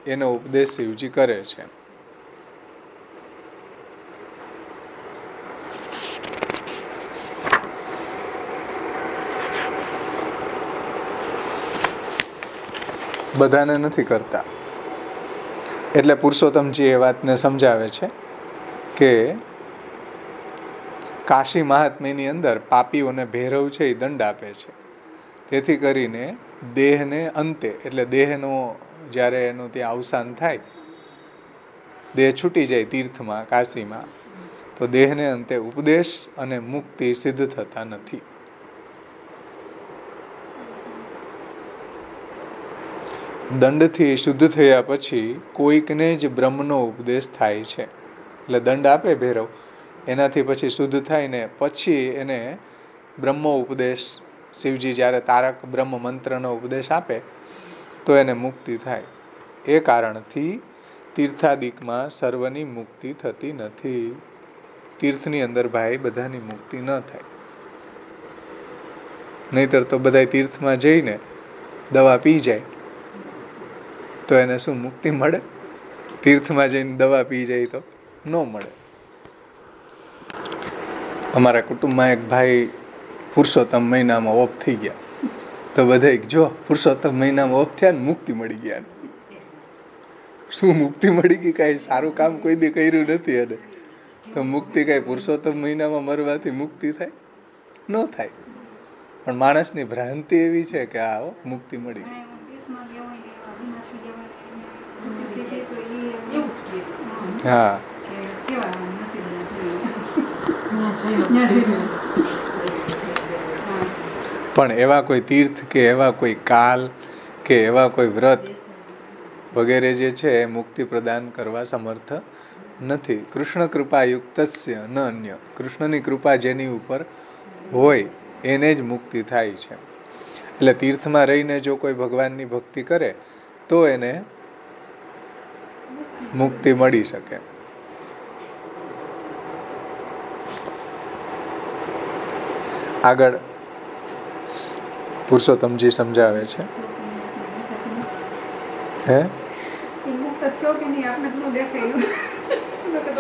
એનો ઉપદેશ શિવજી કરે છે. બધાને નથી કરતા. એટલે પુરુષોત્તમજી એ વાતને સમજાવે છે કે કાશી મહાત્મ્યની અંદર પાપીઓને ભૈરવ છે એ દંડ આપે છે. તેથી કરીને દેહને અંતે, એટલે દેહનો જ્યારે એનું ત્યાં અવસાન થાય, દેહ છૂટી જાય તીર્થમાં કાશીમાં, તો દેહને અંતે ઉપદેશ અને મુક્તિ સિદ્ધ થતા નથી. દંડથી શુદ્ધ થયા પછી કોઈકને જ બ્રહ્મનો ઉપદેશ થાય છે. એટલે દંડ આપે ભૈરવ, એનાથી પછી શુદ્ધ થાય ને પછી એને બ્રહ્મો ઉપદેશ, શિવજી જ્યારે તારક બ્રહ્મ મંત્રનો ઉપદેશ આપે તો એને મુક્તિ થાય. એ કારણથી તીર્થાદિકમાં સર્વની મુક્તિ થતી નથી. તીર્થની અંદર ભાઈ બધાની મુક્તિ ન થાય. નહીતર તો બધા તીર્થમાં જઈને દવા પી જાય તો એને શું મુક્તિ મળે? તીર્થમાં જઈને દવા પી જાય તો ન મળે. અમારા કુટુંબમાં એક ભાઈ પુરુષોત્તમ મહિનામાં ઓફ થઈ ગયા, તો બધા જો પુરુષોત્તમ મહિનામાં ઓફ થયા ને મુક્તિ મળી ગયા. શું મુક્તિ મળી ગઈ? કાંઈ સારું કામ કોઈ દી કર્યું નથી એને, તો મુક્તિ કાંઈ પુરુષોત્તમ મહિનામાં મરવાથી મુક્તિ થાય? ન થાય. પણ માણસની ભ્રાંતિ એવી છે કે આ મુક્તિ મળી ગઈ. હા, પણ એવા કોઈ તીર્થ કે એવા કોઈ કાલ કે એવા કોઈ વ્રત વગેરે જે છે એ મુક્તિ પ્રદાન કરવા સમર્થ નથી. કૃષ્ણ કૃપા યુક્તસ્ય ન અન્ય. કૃષ્ણની કૃપા જેની ઉપર હોય એને જ મુક્તિ થાય છે. એટલે તીર્થમાં રહીને જો કોઈ ભગવાનની ભક્તિ કરે તો એને મુક્તિ મળી શકે. આગળ પુરુષોત્તમજી સમજાવે છે. હે,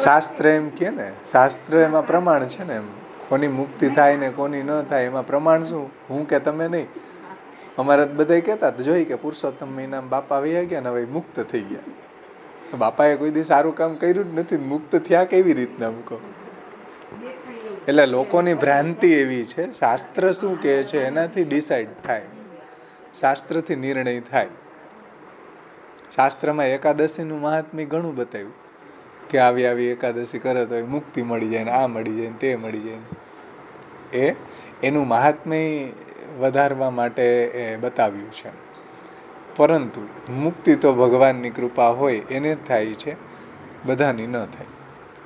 શાસ્ત્ર એમ કે ને, શાસ્ત્ર એમાં પ્રમાણ છે ને, એમ કોની મુક્તિ થાય ને કોની ન થાય એમાં પ્રમાણ શું? હું કે તમે નહીં. અમારે બધા કહેતા જોઈ કે પુરુષોત્તમ મહિનામાં બાપા વૈયા ગયા ને હવે મુક્ત થઈ ગયા. બાપાએ કોઈ દી સારું કામ કર્યું જ નથી, મુક્ત થયા કેવી રીતના મૂકો? એટલે લોકોની ભ્રાંતિ એવી છે. શાસ્ત્ર શું કહે છે એનાથી ડિસાઈડ થાય, શાસ્ત્રથી નિર્ણય થાય. શાસ્ત્રમાં એકાદશીનું મહાત્મ્ય ઘણું બતાવ્યું કે આવી આવી એકાદશી કરે તો મુક્તિ મળી જાય ને આ મળી જાય ને તે મળી જાય. એનું મહાત્મ્ય વધારવા માટે એ બતાવ્યું છે. પરંતુ મુક્તિ તો ભગવાનની કૃપા હોય એને જ થાય છે, બધાની ન થાય.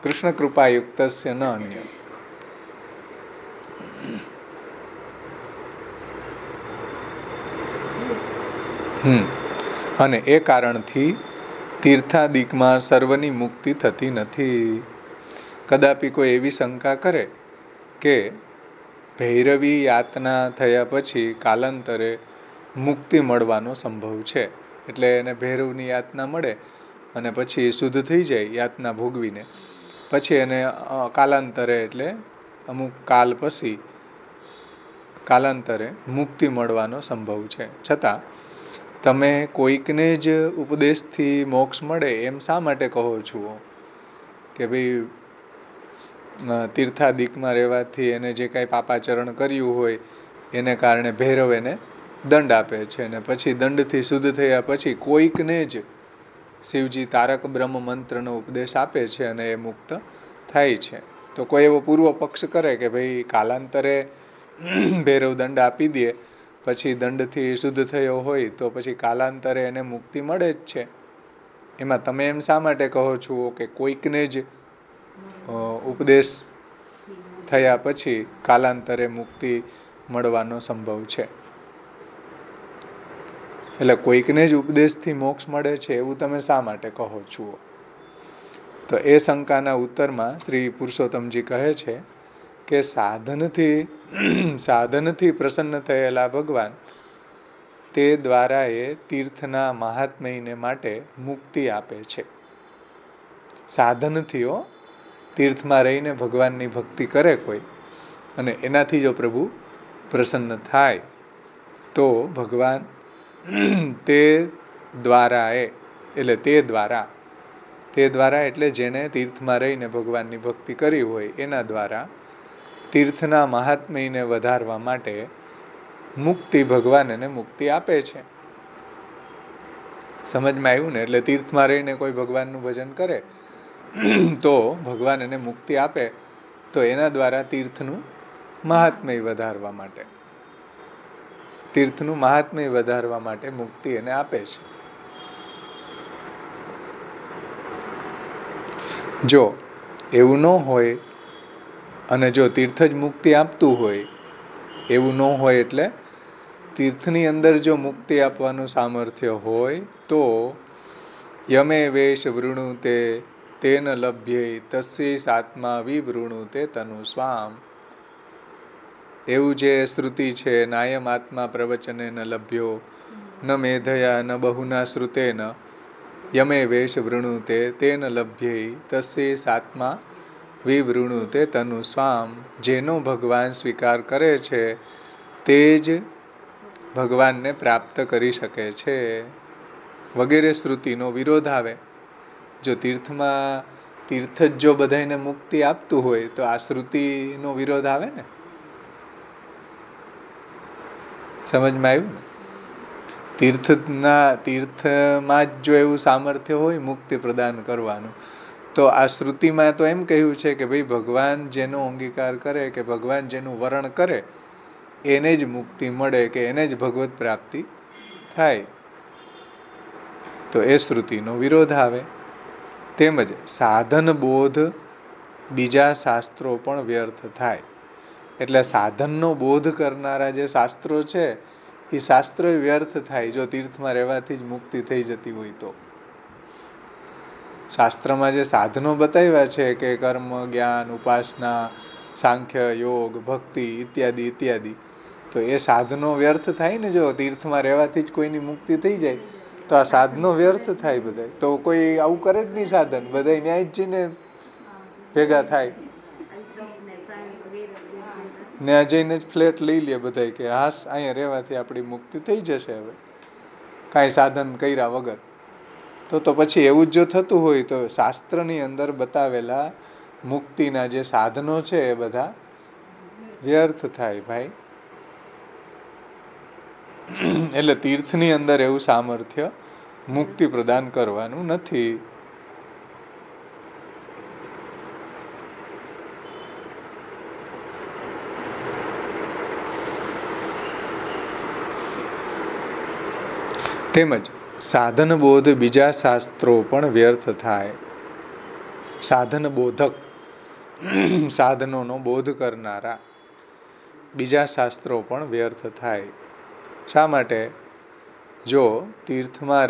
કૃષ્ણ કૃપા યુક્તસ્ય ન અન્ય. અને એ કારણથી તીર્થાદિકમાં સર્વની મુક્તિ થતી નથી. કદાપી કોઈ એવી શંકા કરે કે ભૈરવી યાતના થયા પછી કાલાંતરે મુક્તિ મળવાનો સંભવ છે, એટલે એને ભૈરવની યાતના મળે અને પછી શુદ્ધ થઈ જાય યાતના ભોગવીને, પછી એને કાલાંતરે એટલે અમુક કાલ પછી કાલાંતરે મુક્તિ મળવાનો સંભવ છે. છતાં તમે કોઈકને જ ઉપદેશથી મોક્ષ મળે એમ શા માટે કહો છો કે ભાઈ તીર્થાદિકમાં રહેવાથી એને જે કાંઈ પાપાચરણ કર્યું હોય એને કારણે ભૈરવ એને દંડ આપે છે અને પછી દંડથી શુદ્ધ થયા પછી કોઈકને જ શિવજી તારક બ્રહ્મ મંત્રનો ઉપદેશ આપે છે અને એ મુક્ત થાય છે. તો કોઈ એવો પૂર્વ પક્ષ કરે કે ભાઈ કાલાંતરે ભૈરવ દંડ આપી દે પછી દંડથી શુદ્ધ થયો હોય તો પછી કાલાંતરે એને મુક્તિ મળે જ છે. એમાં તમે એમ શા માટે કહો છો કે કોઈકને જ ઉપદેશ થયા પછી કાલાંતરે મુક્તિ મળવાનો સંભવ છે? એટલે કોઈકને જ ઉપદેશથી મોક્ષ મળે છે એવું તમે શા માટે કહો છો? તો એ શંકાના ઉત્તરમાં શ્રી પુરુષોત્તમજી કહે છે કે સાધનથી પ્રસન્ન થયેલા ભગવાન તે દ્વારા એ તીર્થના મહાત્મ્યને માટે મુક્તિ આપે છે. સાધનથી તીર્થમાં રહીને ભગવાનની ભક્તિ કરે કોઈ અને એનાથી જો પ્રભુ પ્રસન્ન થાય તો ભગવાન તે દ્વારા એટલે જેને તીર્થમાં રહીને ભગવાનની ભક્તિ કરી હોય એના દ્વારા તીર્થના મહાત્મ્યને વધારવા માટે મુક્તિ ભગવાન એને મુક્તિ આપે છે. સમજમાં આવ્યું ને? એટલે તીર્થમાં રહીને કોઈ ભગવાનનું ભજન કરે તો ભગવાન એને મુક્તિ આપે તો એના દ્વારા તીર્થનું મહાત્મ્ય વધારવા માટે મુક્તિ એને આપે છે. જો એવું ન હોય અને જો તીર્થ જ મુક્તિ આપતું હોય, એવું ન હોય એટલે તીર્થની અંદર જો મુક્તિ આપવાનું સામર્થ્ય હોય તો યમે વેશ વૃણુતે તેન લભ્યે તસ્યૈષ આત્મા વિવૃણુતે તનુ સ્વામ. એવું જે શ્રુતિ છે, નાયમ આત્મા પ્રવચને ન લભ્યો ન મેધયા ન બહુના શ્રુતેન યમે વેશ વૃણુતે તેન લભ્યે તસ્યૈષ આત્મા વિવૃણુતે તનુ સ્વામ. જેનો ભગવાન સ્વીકાર કરે છે તે જ ભગવાનને પ્રાપ્ત કરી શકે છે વગેરે શ્રુતિનો વિરોધ આવે. જો તીર્થ જ જો બધાને મુક્તિ આપતું હોય તો આ શ્રુતિનો વિરોધ આવે ને? સમજમાં આવ્યું ને? તીર્થમાં જ જો એવું સામર્થ્ય હોય મુક્તિ પ્રદાન કરવાનું તો આ શ્રુતિમાં તો એમ કહ્યું છે કે ભાઈ ભગવાન જેનો અંગીકાર કરે કે ભગવાન જેનું વરણ કરે એને જ મુક્તિ મળે કે એને જ ભગવત પ્રાપ્તિ થાય. તો એ શ્રુતિનો વિરોધ આવે. તેમજ સાધન બોધ બીજા શાસ્ત્રો પણ વ્યર્થ થાય. એટલે સાધનનો બોધ કરનારા જે શાસ્ત્રો છે એ શાસ્ત્રો વ્યર્થ થાય જો તીર્થમાં રહેવાથી જ મુક્તિ થઈ જતી હોય તો. શાસ્ત્રમાં જે સાધનો બતાવ્યા છે કે કર્મ, જ્ઞાન, ઉપાસના, સાંખ્ય, યોગ, ભક્તિ ઇત્યાદિ તો એ સાધનો વ્યર્થ થાય ને. જો તીર્થમાં રહેવાથી જ કોઈની મુક્તિ થઈ જાય તો આ સાધનો વ્યર્થ થાય બધા. તો કોઈ આવું કરે જ નહીં સાધન, બધા ન્યાય જ જઈને ભેગા થાય. ત્યાં જઈને જ ફ્લેટ લઈ લે બધા કે હાસ અહીંયા રહેવાથી આપણી મુક્તિ થઈ જશે હવે કાંઈ સાધન કર્યા વગર. તો પછી એવું જ જો થતું હોય તો શાસ્ત્રની અંદર બતાવેલા મુક્તિના જે સાધનો છે એ બધા વ્યર્થ થાય ભાઈ. એટલે તીર્થની અંદર એવું સામર્થ્ય મુક્તિ પ્રદાન કરવાનું નથી. તેમજ સાધન બોધ બીજા શાસ્ત્રો પણ વ્યર્થ થાય. સાધન બોધક, સાધનોનો બોધ કરનારા બીજા શાસ્ત્રો પણ વ્યર્થ થાય. શા માટે? જો તીર્થમાં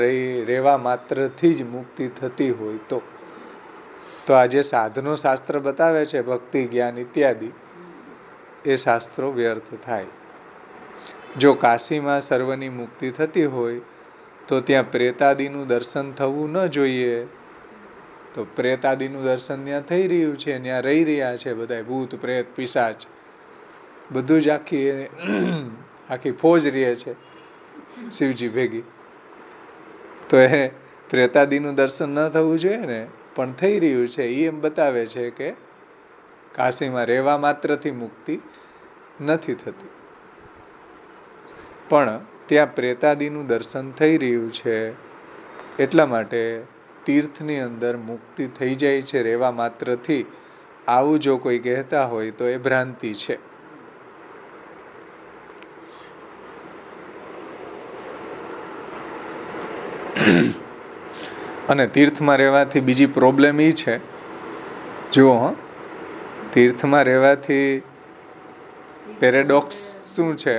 રહેવા માત્રથી જ મુક્તિ થતી હોય તો આ જે સાધનો શાસ્ત્ર બતાવે છે ભક્તિ, જ્ઞાન ઇત્યાદિ એ શાસ્ત્રો વ્યર્થ થાય. જો કાશીમાં સર્વની મુક્તિ થતી હોય તો ત્યાં પ્રેતાદિનું દર્શન થવું ન જોઈએ. તો પ્રેતાદિનું દર્શન ત્યાં થઈ રહ્યું છે, ત્યાં રહી રહ્યા છે બધા ભૂત, પ્રેત, પિશાચ. બધું જ આખી ફોજ રહે છે શિવજી ભેગી. તો એ પ્રેતાદિનું દર્શન ન થવું જોઈએ ને, પણ થઈ રહ્યું છે. એ એમ બતાવે છે કે કાશીમાં રહેવા માત્રથી મુક્તિ નથી થતી, પણ ત્યાં પ્રેતાદિનું દર્શન થઈ રહ્યું છે. એટલા માટે તીર્થની અંદર મુક્તિ થઈ જાય છે રહેવા માત્રથી, આવું જો કોઈ કહેતા હોય તો એ ભ્રાંતિ છે. અને તીર્થમાં રહેવાથી બીજી પ્રોબ્લેમ એ છે, જુઓ, તીર્થમાં રહેવાથી પેરેડોક્સ શું છે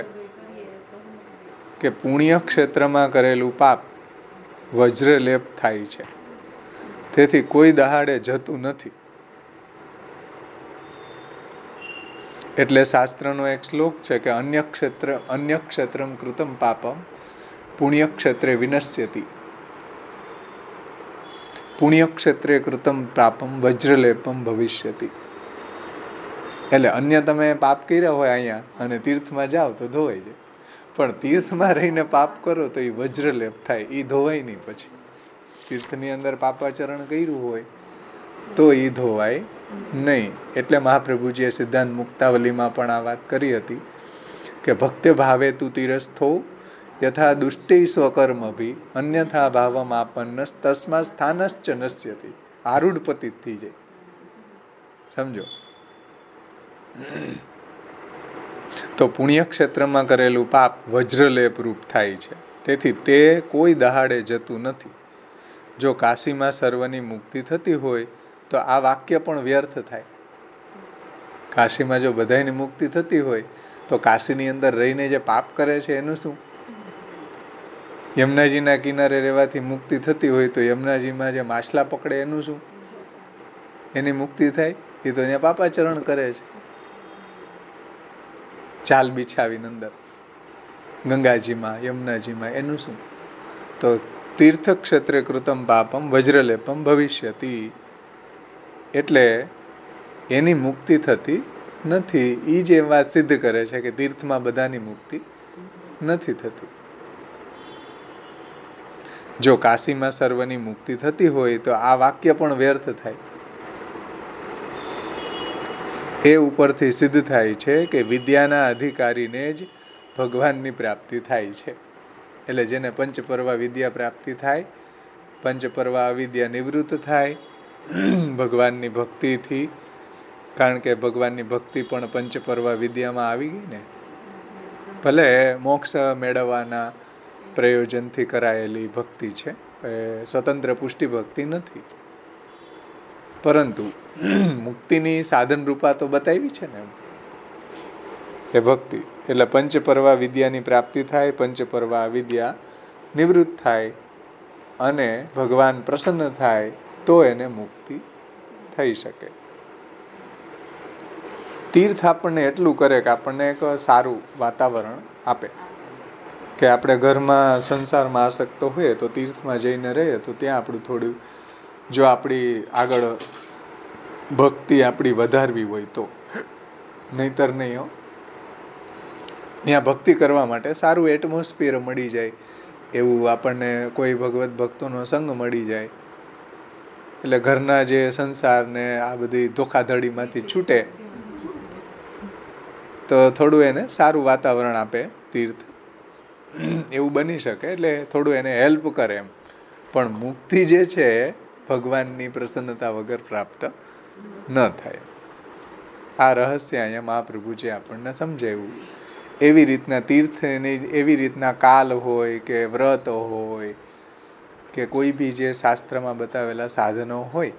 કે પુણ્ય ક્ષેત્રમાં કરેલું પાપ વજ્રલેપ થાય છે, તેથી કોઈ દહાડે જતું નથી. એટલે શાસ્ત્રનો એક શ્લોક છે કે અન્ય ક્ષેત્રમ કૃતમ પાપમ પુણ્ય ક્ષેત્રે વિનશ્યતિ, પુણ્ય ક્ષેત્રે કૃતમ પાપમ વજ્રલેપમ ભવિષ્યતિ. એટલે અન્ય તમે પાપ કર્યા હોય અહીંયા અને તીર્થમાં જાઓ તો ધોવાઈ જાય, પણ તીર્થમાં રહીને પાપ કરો તો એ વજ્રલેપ થાય, એ ધોવાય નહીં. પછી તીર્થની અંદર પાપાચરણ કર્યું હોય તો એ ધોવાય નહીં. એટલે મહાપ્રભુજીએ સિદ્ધાંત મુક્તાવલીમાં પણ આ વાત કરી હતી કે ભક્તે ભાવે તું તીરસ્થો યથા દુષ્ટૈ સ્વકર્મભી અન્યથા ભાવમ આપન્નસ તસ્મા સ્થાનશ્ચ નશ્યતિ. આરૂઢ પતિત થઈ જાય, સમજો. તો પુણ્ય ક્ષેત્રમાં કરેલું પાપ વજ્રલેપ રૂપ થાય છે, તેથી તે કોઈ દહાડે જતું નથી. જો કાશીમાં સર્વની મુક્તિ થતી હોય તો આ વાક્ય પણ વ્યર્થ થાય. કાશીમાં જો બધાની મુક્તિ થતી હોય તો કાશીની અંદર રહીને જે પાપ કરે છે એનું શું? યમુનાજીના કિનારે રહેવાથી મુક્તિ થતી હોય તો યમુનાજીમાં જે માછલા પકડે એનું શું? એની મુક્તિ થાય? એ તો અહીંયા પાપાચરણ કરે છે, ચાલ બિછાવીને અંદર ગંગાજીમાં યમુનાજીમાં, એનું શું? તો તીર્થ ક્ષેત્રે કૃતમ પાપમ વજ્રલેપમ ભવિષ્યતિ. એટલે એની મુક્તિ થતી નથી. એ જે વાત સિદ્ધ કરે છે કે તીર્થમાં બધાની મુક્તિ નથી થતી. જો કાશીમાં સર્વની મુક્તિ થતી હોય તો આ વાક્ય પણ વ્યર્થ થાય. એ ઉપરથી સિદ્ધ થાય છે કે વિદ્યાના અધિકારીને જ ભગવાનની પ્રાપ્તિ થાય છે. એટલે જેને પંચપર્વા વિદ્યા પ્રાપ્તિ થાય, પંચપર્વા અવિદ્યા નિવૃત્ત થાય ભગવાનની ભક્તિથી. કારણ કે ભગવાનની ભક્તિ પણ પંચપર્વા વિદ્યામાં આવી ગઈ ને. ભલે મોક્ષ મેળવવાના પ્રયોજનથી કરાયેલી ભક્તિ છે, સ્વતંત્ર પુષ્ટિ ભક્તિ નથી, પરંતુ મુક્તિની સાધન રૂપા તો બતાવી છે ને એ ભક્તિ. એટલે પંચપર્વા વિદ્યાની પ્રાપ્તિ થાય, પંચપર્વા વિદ્યા નિવૃત્ત થાય અને ભગવાન પ્રસન્ન થાય તો એને મુક્તિ થઈ શકે. તીર્થ આપણને એટલું કરે કે આપણને એક સારું વાતાવરણ આપે કે આપણે ઘરમાં સંસારમાં આસક્ત હોઈએ તો તીર્થમાં જઈને રહીએ તો ત્યાં આપણું થોડું, જો આપણી આગળ ભક્તિ આપણી વધારવી હોય તો, નહીતર નહીં હો. ત્યાં ભક્તિ કરવા માટે સારું એટમોસ્ફિયર મળી જાય, એવું આપણને કોઈ ભગવત ભક્તોનો સંગ મળી જાય, એટલે ઘરના જે સંસારને આ બધી ધોખાધડીમાંથી છૂટે તો થોડું એને સારું વાતાવરણ આપે તીર્થ, એવું બની શકે. એટલે થોડું એને હેલ્પ કરે એમ. પણ મુક્તિ જે છે ભગવાનની પ્રસન્નતા વગર પ્રાપ્ત ન થાય. આ રહસ્ય અહીંયા મહાપ્રભુજી આપણને સમજાવ્યું. એવી રીતના તીર્થની એવી રીતના કાલ હોય કે વ્રત હોય કે કોઈ બી જે શાસ્ત્રમાં બતાવેલા સાધનો હોય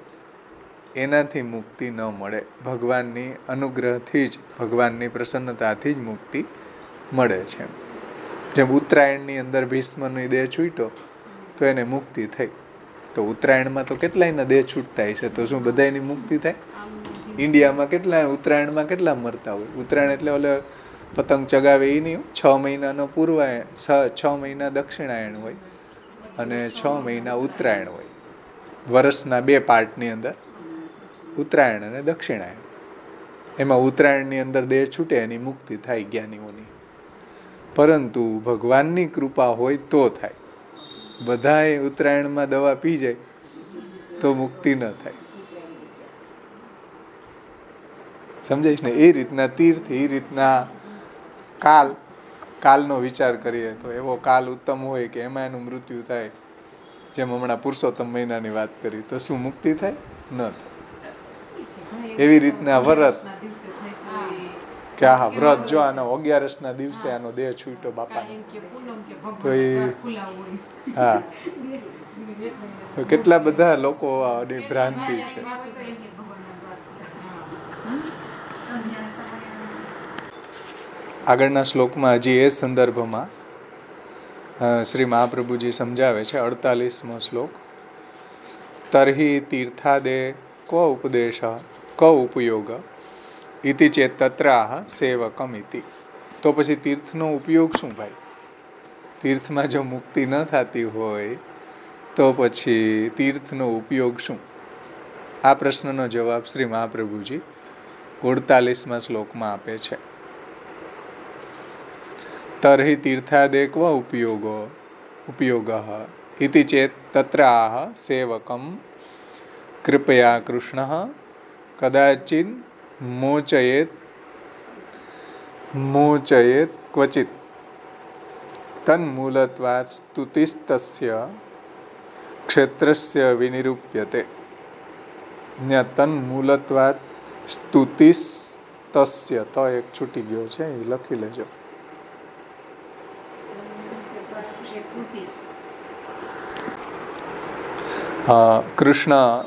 એનાથી મુક્તિ ન મળે. ભગવાનની અનુગ્રહથી જ, ભગવાનની પ્રસન્નતાથી જ મુક્તિ મળે છે. જેમ ઉત્તરાયણની અંદર ભીષ્મની દેહ છૂટ્યો તો એને મુક્તિ થઈ. તો ઉત્તરાયણમાં તો કેટલાયના દેહ છૂટતા છે, તો શું બધાની મુક્તિ થાય? ઇન્ડિયામાં કેટલા ઉત્તરાયણમાં કેટલા મરતા હોય? ઉત્તરાયણ એટલે ઓલે પતંગ ચગાવે એ નહીં, 6 મહિનાનો પૂર્વાયણ, 6 મહિના દક્ષિણાયણ હોય અને 6 મહિના ઉત્તરાયણ હોય. વર્ષના 2 પાર્ટની અંદર ઉત્તરાયણ અને દક્ષિણાયણ. એમાં ઉત્તરાયણની અંદર દેહ છૂટે એની મુક્તિ થાય જ્ઞાનીઓની. પરંતુ ભગવાનની કૃપા હોય તો થાય. બધાએ ઉત્તરાયણમાં દવા પી જાય તો મુક્તિ ન થાય. સમજાઈશ ને? એ રીતના તીર્થ, એ રીતના કાલનો વિચાર કરીએ તો એવો કાલ ઉત્તમ હોય કે એમાં એનું મૃત્યુ થાય, જેમ હમણાં પુરુષોત્તમ મહિનાની વાત કરી, તો શું મુક્તિ થાય? ન થાય. એવી રીતના વ્રત કે હા વ્રત, જો આનો 11ના દિવસે આનો દેહ છૂટ્યો બાપાનો, તો એ હા, તો કેટલા બધા લોકો ભ્રાંતિ છે. આગળના શ્લોકમાં હજી એ સંદર્ભમાં શ્રી મહાપ્રભુજી સમજાવે છે. 48મો શ્લોક. તર્હિ તીર્થાદે કો ઉપદેશ કો ઉપયોગ ઇતિ ચેત તત્રાહ સેવકમ ઇતિ. તો પછી તીર્થનો ઉપયોગ શું ભાઈ? તીર્થમાં જો મુક્તિ ન થતી હોય તો પછી તીર્થનો ઉપયોગ શું? આ પ્રશ્નનો જવાબ શ્રી મહાપ્રભુજી 48મા શ્લોકમાં આપે છે. તર્હિ તીર્થાદેક વ ઉપયોગ ઇતિ ચેત તત્રાહ સેવકમ કૃપયા કૃષ્ણ કદાચિન મોચયેત ક્વચિત તન્મૂલત્વાत् સ્તુતિસ્તસ્ય ક્ષેત્રસ્ય વિનિરૂપ્યતે. તન્મૂલત્વાत् સ્તુતિસ્તસ્ય, તો એક છૂટી ગયો છે, એ લખી લેજો.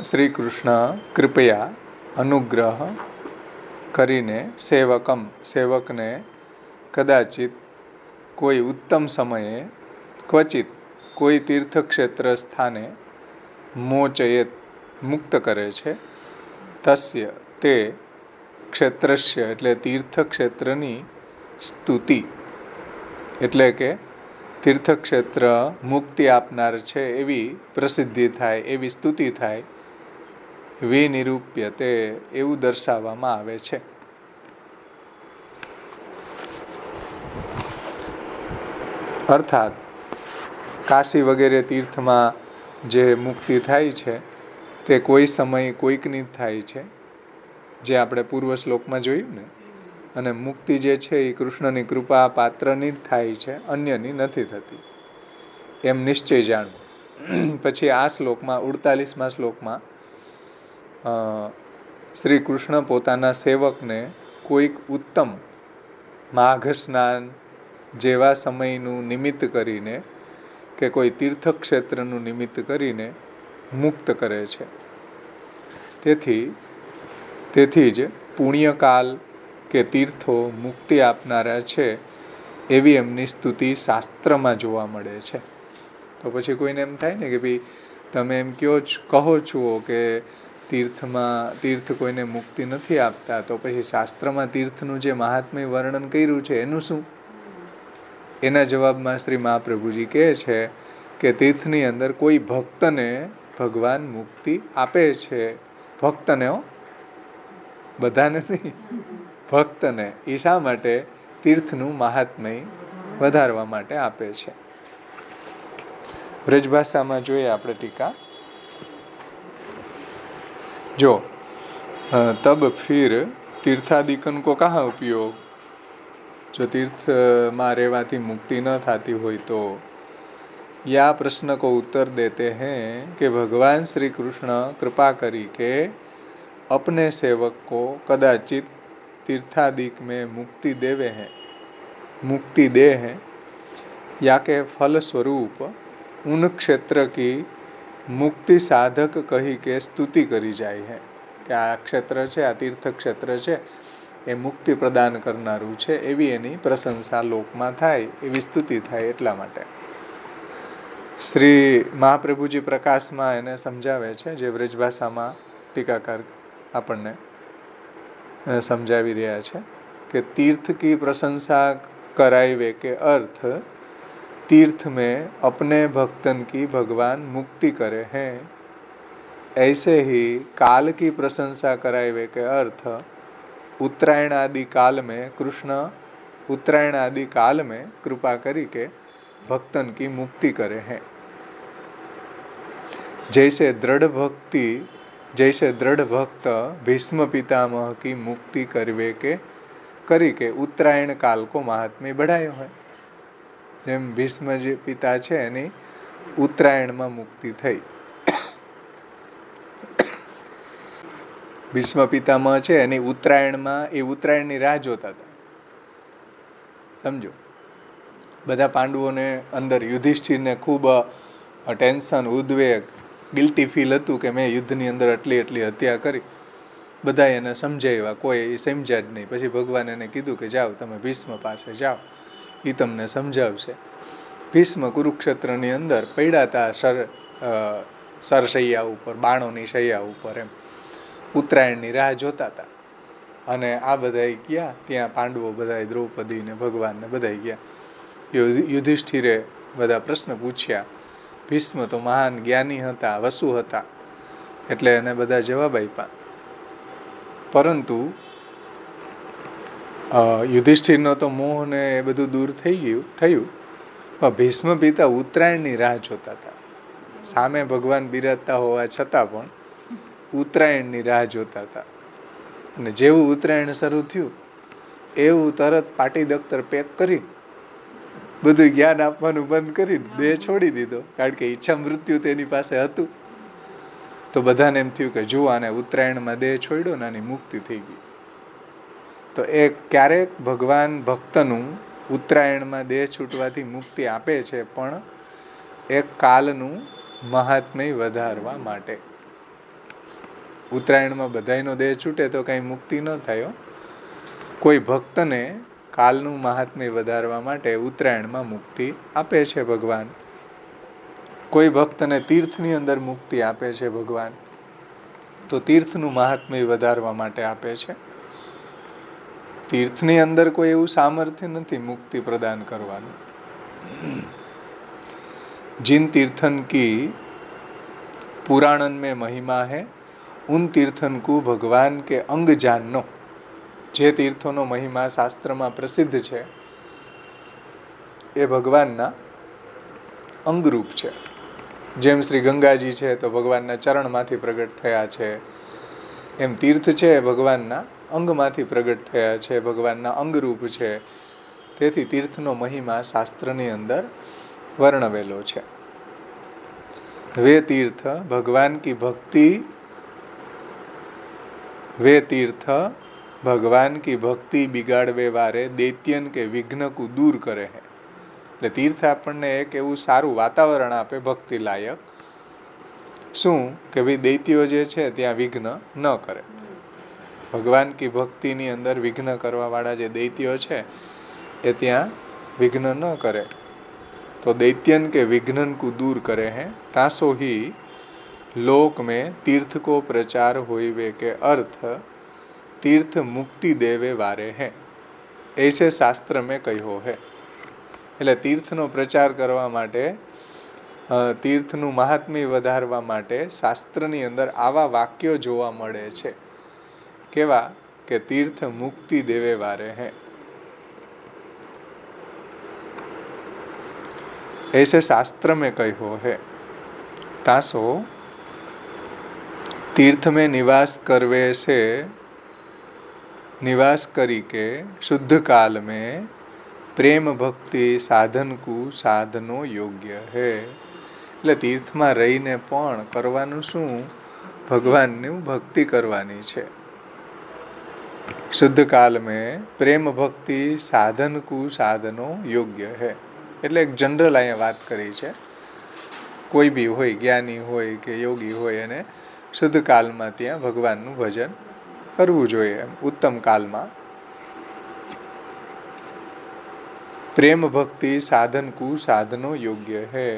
શ્રી કૃષ્ણ કૃપયા અનુગ્રહ કરીને સેવકને કદાચિત કોઈ ઉત્તમ સમયે ક્વચિત કોઈ તીર્થક્ષેત્ર સ્થાને મોચયેત મુક્ત કરે છે. તસ્ય તે ક્ષેત્રસ્ય એટલે તીર્થક્ષેત્રની સ્તુતિ એટલે કે તીર્થક્ષેત્ર મુક્તિ આપનાર છે એવી પ્રસિદ્ધિ થાય, એવી સ્તુતિ થાય. વિનિરૂપ્ય તે એવું દર્શાવવામાં આવે છે. અર્થાત કાશી વગેરે તીર્થમાં જે મુક્તિ થાય છે તે કોઈ સમય કોઈકની થાય છે, જે આપણે પૂર્વ શ્લોકમાં જોયું ને. અને મુક્તિ જે છે એ કૃષ્ણની કૃપા પાત્રની જ થાય છે, અન્યની નથી થતી, એમ નિશ્ચય જાણવું. પછી આ શ્લોકમાં 48મા શ્લોકમાં શ્રી કૃષ્ણ પોતાના સેવકને કોઈક ઉત્તમ માઘ સ્નાન જેવા સમયનું નિમિત્ત કરીને કે કોઈ તીર્થક્ષેત્રનું નિમિત્ત કરીને મુક્ત કરે છે. તેથી જ પુણ્યકાલ કે તીર્થો મુક્તિ આપનારા છે એવી એમની સ્તુતિ શાસ્ત્રમાં જોવા મળે છે. તો પછી કોઈને એમ થાય ને કે ભાઈ તમે એમ કહો છો કે તીર્થ કોઈને મુક્તિ નથી આપતા, તો પછી શાસ્ત્રમાં તીર્થનું જે મહાત્મ્ય વર્ણન કર્યું છે એનું શું? એના જવાબમાં શ્રી મહાપ્રભુજી કહે છે કે તીર્થની અંદર કોઈ ભક્તને ભગવાન મુક્તિ આપે છે. ભક્તને, બધાને નહીં, ભક્તને. એ શા માટે? તીર્થનું મહાત્મ્ય વધારવા માટે આપે છે. બ્રજભાષામાં જોઈએ આપણે ટીકા. જો તબ ફિર तीर्थादिकन को कहाँ उपयोग? जो तीर्थમાં રહેવાથી मुक्ति न थाती હોય तो या प्रश्न को उत्तर देते हैं कि भगवान श्री कृष्ण कृपा करी के अपने सेवक को कदाचित तीर्थादिक में मुक्ति दे हैं या के फल स्वरूप उन क्षेत्र की मुक्ति साधक कही के स्तुति करी जाए है કે આ ક્ષેત્ર છે, આ તીર્થ ક્ષેત્ર છે એ મુક્તિ પ્રદાન કરનારું છે, એવી એની પ્રશંસા લોકમાં થાય, એવી સ્તુતિ થાય. એટલા માટે શ્રી મહાપ્રભુજી પ્રકાશમાં એને સમજાવે છે, જે વ્રજભાષામાં ટીકાકાર આપણને સમજાવી રહ્યા છે કે तीर्थ की प्रशंसा करावे के अर्थ तीर्थ में अपने भक्तन की भगवान मुक्ति करे हैं, ऐसे ही काल की प्रशंसा करावे के अर्थ उत्तरायण आदि काल में कृष्ण उत्तरायण आदि काल में कृपा करी के भक्तन की मुक्ति करे हैं। जैसे दृढ़ भक्त भीष्म पितामह की मुक्ति करी के उत्तरायण काल को महात्म्य बढ़ायो है। જેમ ભીષ્મ જે પિતા છે એની ઉત્તરાયણમાં મુક્તિ થઈ. ભીષ્મ પિતામહ છે એની ઉત્તરાયણમાં એ ઉત્તરાયણની રાહ જોતા હતા. સમજો, બધા પાંડવોને અંદર યુધિષ્ઠિરને ખૂબ ટેન્શન, ઉદ્વેગ, ગિલ્ટી ફીલ હતું કે મેં યુદ્ધની અંદર એટલી હત્યા કરી. બધા એને સમજાવ્યા, કોઈ સમજ્યા જ નહીં. પછી ભગવાન એને કીધું કે જાઓ તમે ભીષ્મ પાસે જાઓ, એ તમને સમજાવશે. ભીષ્મ કુરુક્ષેત્રની અંદર પડ્યા હતા સરશૈયા ઉપર, બાણોની શૈયા ઉપર, એમ ઉત્તરાયણની રાહ જોતા હતા. અને આ બધાય ગયા ત્યાં, પાંડવો બધાય, દ્રૌપદી ને ભગવાન ને બધાય ગયા. યુધિષ્ઠિરે બધા પ્રશ્ન પૂછ્યા. ભીષ્મ તો મહાન જ્ઞાની હતા, વસુ હતા, એટલે એને બધા જવાબ આપ્યા. પરંતુ યુધિષ્ઠિરનો તો મોહ ને એ બધું દૂર થયું. પણ ભીષ્મ પિતા ઉત્તરાયણની રાહ જોતા હતા. સામે ભગવાન બિરાજતા હોવા છતાં પણ ઉત્તરાયણની રાહ જોતા હતા. અને જેવું ઉત્તરાયણ શરૂ થયું એવું તરત પાટી દખ્તર પેક કરી બધું જ્ઞાન આપવાનું બંધ કરી દેહ છોડી દીધો. કારણ કે ઈચ્છા મૃત્યુ તેની પાસે હતું. તો બધાને એમ થયું કે જુઓ, આને ઉત્તરાયણમાં દેહ છોડ્યો ને આની મુક્તિ થઈ ગઈ. તો એ ક્યારેક ભગવાન ભક્તનું ઉત્તરાયણમાં દેહ છૂટવાથી મુક્તિ આપે છે, પણ એક કાલનું મહાત્મ્ય વધારવા માટે. ઉત્તરાયણમાં બધાયનો દેહ છૂટે તો કંઈ મુક્તિ ન થાય. કોઈ ભક્તને કાલનું મહાત્મ્ય વધારવા માટે ઉત્તરાયણમાં મુક્તિ આપે છે ભગવાન. કોઈ ભક્તને તીર્થની અંદર મુક્તિ આપે છે ભગવાન, તો તીર્થનું મહાત્મ્ય વધારવા માટે આપે છે. તીર્થની અંદર કોઈ એવું સામર્થ્ય નથી મુક્તિ પ્રદાન કરવાનું. जिन तीर्थन की पुराणन में महिमा है उन तीर्थन को भगवान के अंग जाननो. જે તીર્થોનો મહિમા શાસ્ત્રમાં પ્રસિદ્ધ છે એ ભગવાનના અંગરૂપ છે. જેમ શ્રી ગંગાજી છે તો ભગવાનના ચરણમાંથી પ્રગટ થયા છે, એમ તીર્થ છે એ ભગવાનના અંગમાંથી પ્રગટ થયા છે, ભગવાનના અંગરૂપ છે. તેથી તીર્થનો મહિમા શાસ્ત્રની અંદર વર્ણવેલો છે. વે તીર્થ ભગવાન કી ભક્તિ, વે તીર્થ ભગવાન કી ભક્તિ બિગાડવે વારે દૈત્યન કે વિઘ્ન કો દૂર કરે હે. એટલે તીર્થ આપણને એક એવું સારું વાતાવરણ આપે ભક્તિ લાયક. શું કે ભાઈ દૈત્યો જે છે ત્યાં વિઘ્ન ન કરે. ભગવાન કી ભક્તિની અંદર વિઘ્ન કરવા વાળા જે દૈત્યો છે એ ત્યાં વિઘ્ન ન કરે. તો दैत्यन के विघ्नन को दूर करे हैं. तासो ही लोक में तीर्थ को प्रचार होइवे के अर्थ तीर्थ मुक्ति देवे वारे हैं. ऐसे शास्त्र में कहो है. એટલે તીર્થનો પ્રચાર કરવા માટે, તીર્થનું મહાત્મ્ય વધારવા માટે શાસ્ત્રની અંદર આવા વાક્યો જોવા મળે છે. કેવા? કે તીર્થ મુક્તિ દેવે વારે हैं. ऐसे शास्त्र में कहो है. तासो तीर्थ में निवास करवे से निवास करी के शुद्ध काल में प्रेम भक्ति साधन को साधनो योग्य है. એટલે તીર્થમાં રહીને પણ કરવાનું શું? ભગવાનની ભક્તિ કરવાની છે. શુદ્ધ કાલ में प्रेम भक्ति साधन को साधनो योग्य है. એટલે એક જનરલ અહીંયા વાત કરી છે. કોઈ બી હોય, જ્ઞાની હોય કે યોગી હોય, એને શુદ્ધ કાલમાં ત્યાં ભગવાનનું ભજન કરવું જોઈએ. એમ ઉત્તમ કાલમાં પ્રેમ ભક્તિ સાધન કુ સાધનો યોગ્ય है.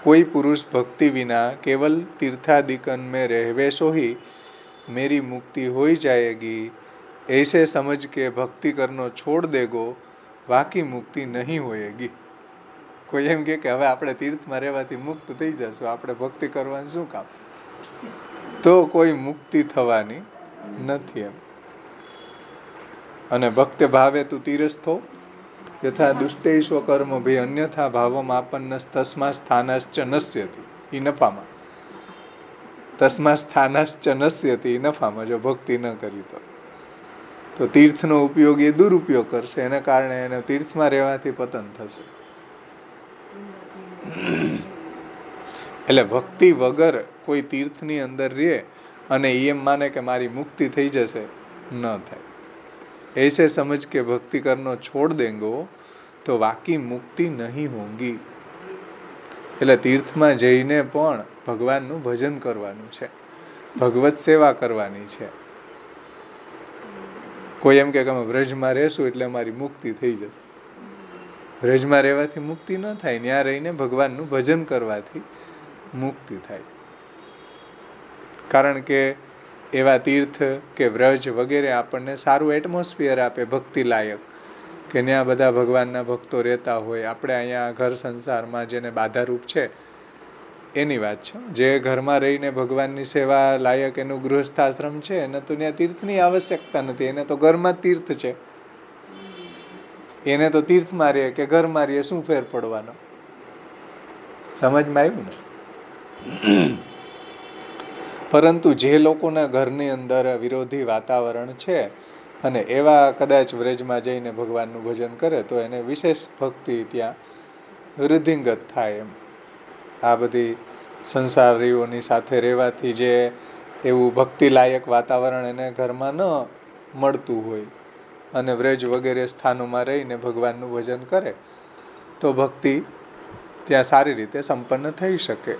कोई पुरुष भक्ति बिना केवल तीर्थादिकन में रहवे सो ही मेरी मुक्ति हो जाएगी ऐसे समझ के भक्ति करनो छोड़ देगो बाकी मुक्ति नहीं होएगी. કોઈ એમ કે હવે આપણે તીર્થમાં રહેવાથી મુક્ત થઈ જશું, આપણે ભક્તિ કરવાનું શું કામ? તો કોઈ મુક્તિ થવાની નથી. એમ અને ભક્ત ભાવે તું તીરસ્થો યથા દુષ્ટેશ્વ કર્મ ભી અન્યથા ભાવમ આપન્ન તસ્મા સ્થાનશ્ચ નશ્યતિ. એ નફામાં, તસ્મા સ્થાનશ્ચ નશ્યતિ, એ નફામાં જો ભક્તિ ન કરી તો તીર્થનો ઉપયોગ એ દુરુપયોગ કરશે, એના કારણે એને તીર્થમાં રહેવાથી પતન થશે. એટલે ભક્તિ વગર કોઈ તીર્થની અંદર રહે અને એમ માને કે મારી મુક્તિ થઈ જશે, ન થાય. ऐसे समझ के भक्ति करनो छोड़ देंगो तो वाकी मुक्ति नहीं होगी. એટલે તીર્થમાં જઈને પણ ભગવાનનું ભજન કરવાનું છે, ભગવત સેવા કરવાની છે. કોઈ એમ કે અમે વ્રજમાં રહેશું એટલે અમારી મુક્તિ થઈ જશે. વ્રજમાં રહેવાથી મુક્તિ ન થાય, ત્યાં રહીને ભગવાનનું ભજન કરવાથી મુક્તિ થાય. કારણ કે એવા તીર્થ કે વ્રજ વગેરે આપણને સારું એટમોસ્ફિયર આપે, ભક્તિ લાયક, કે ત્યાં બધા ભગવાનના ભક્તો રહેતા હોય. આપણે અહીંયા ઘર સંસારમાં જેને બાધારૂપ છે એની વાત છે. જે ઘરમાં રહીને ભગવાનની સેવા લાયક એનું ગૃહસ્થાશ્રમ છે એને તો ત્યાં તીર્થની આવશ્યકતા નથી, એને તો ઘરમાં જ તીર્થ છે. એને તો તીર્થમાં રહે કે ઘરમાં રહે શું ફેર પડવાનો? સમજમાં આવ્યું ને? પરંતુ જે લોકોના ઘરની અંદર વિરોધી વાતાવરણ છે અને એવા કદાચ વ્રજમાં જઈને ભગવાનનું ભજન કરે તો એને વિશેષ ભક્તિ ત્યાં વૃદ્ધિંગત થાય. એમ આ બધી સંસારીઓની સાથે રહેવાથી જે એવું ભક્તિલાયક વાતાવરણ એને ઘરમાં ન મળતું હોય અને વ્રજ વગેરે સ્થાનોમાં રહીને ભગવાનનું ભજન કરે તો ભક્તિ ત્યાં સારી રીતે સંપન્ન થઈ શકે.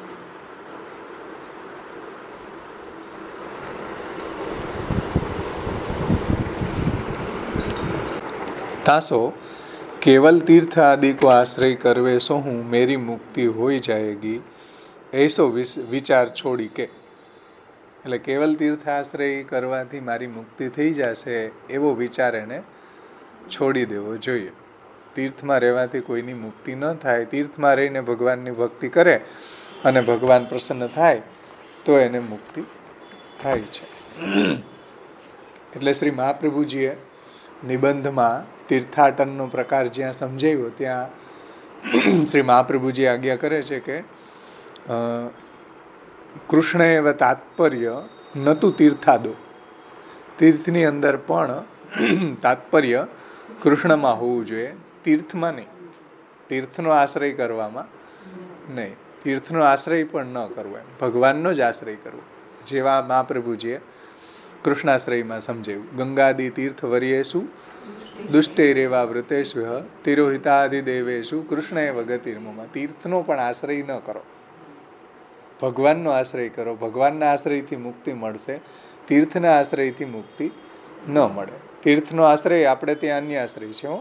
तासो केवल तीर्थ आदि को आश्रय करवे सो हूँ मेरी मुक्ति हो जाएगी ऐसो विचार छोड़ी के. એટલે કેવલ તીર્થ આશ્રય કરવાથી મારી મુક્તિ થઈ જશે એવો વિચાર એને છોડી દેવો જોઈએ. તીર્થમાં રહેવાથી કોઈની મુક્તિ ન થાય. તીર્થમાં રહીને ભગવાનની ભક્તિ કરે અને ભગવાન પ્રસન્ન થાય તો એને મુક્તિ થાય છે. એટલે શ્રી મહાપ્રભુજીએ નિબંધમાં તીર્થાટનનો પ્રકાર જ્યાં સમજાવ્યો ત્યાં શ્રી મહાપ્રભુજી આજ્ઞા કરે છે કે કૃષ્ણ એવ તાત્પર્ય નતું તીર્થાદો. તીર્થની અંદર પણ તાત્પર્ય કૃષ્ણમાં હોવું જોઈએ, તીર્થમાં નહીં. તીર્થનો આશ્રય કરવામાં નહીં, તીર્થનો આશ્રય પણ ન કરવો, એમ ભગવાનનો જ આશ્રય કરવો. જેવા મહાપ્રભુજીએ કૃષ્ણાશ્રયમાં સમજાવ્યું. ગંગાદી તીર્થ વર્યેશુ દુષ્ટૈરેવા વૃતેશ્વ તિરોહિતાધિદેવેશુ કૃષ્ણ એવ ગતિર્મમાં. તીર્થનો પણ આશ્રય ન કરો, ભગવાનનો આશ્રય કરો. ભગવાનના આશ્રયથી મુક્તિ મળશે, તીર્થના આશ્રયથી મુક્તિ ન મળે. તીર્થનો આશ્રય આપણે ત્યાં અન્ય આશ્રય છે. હો,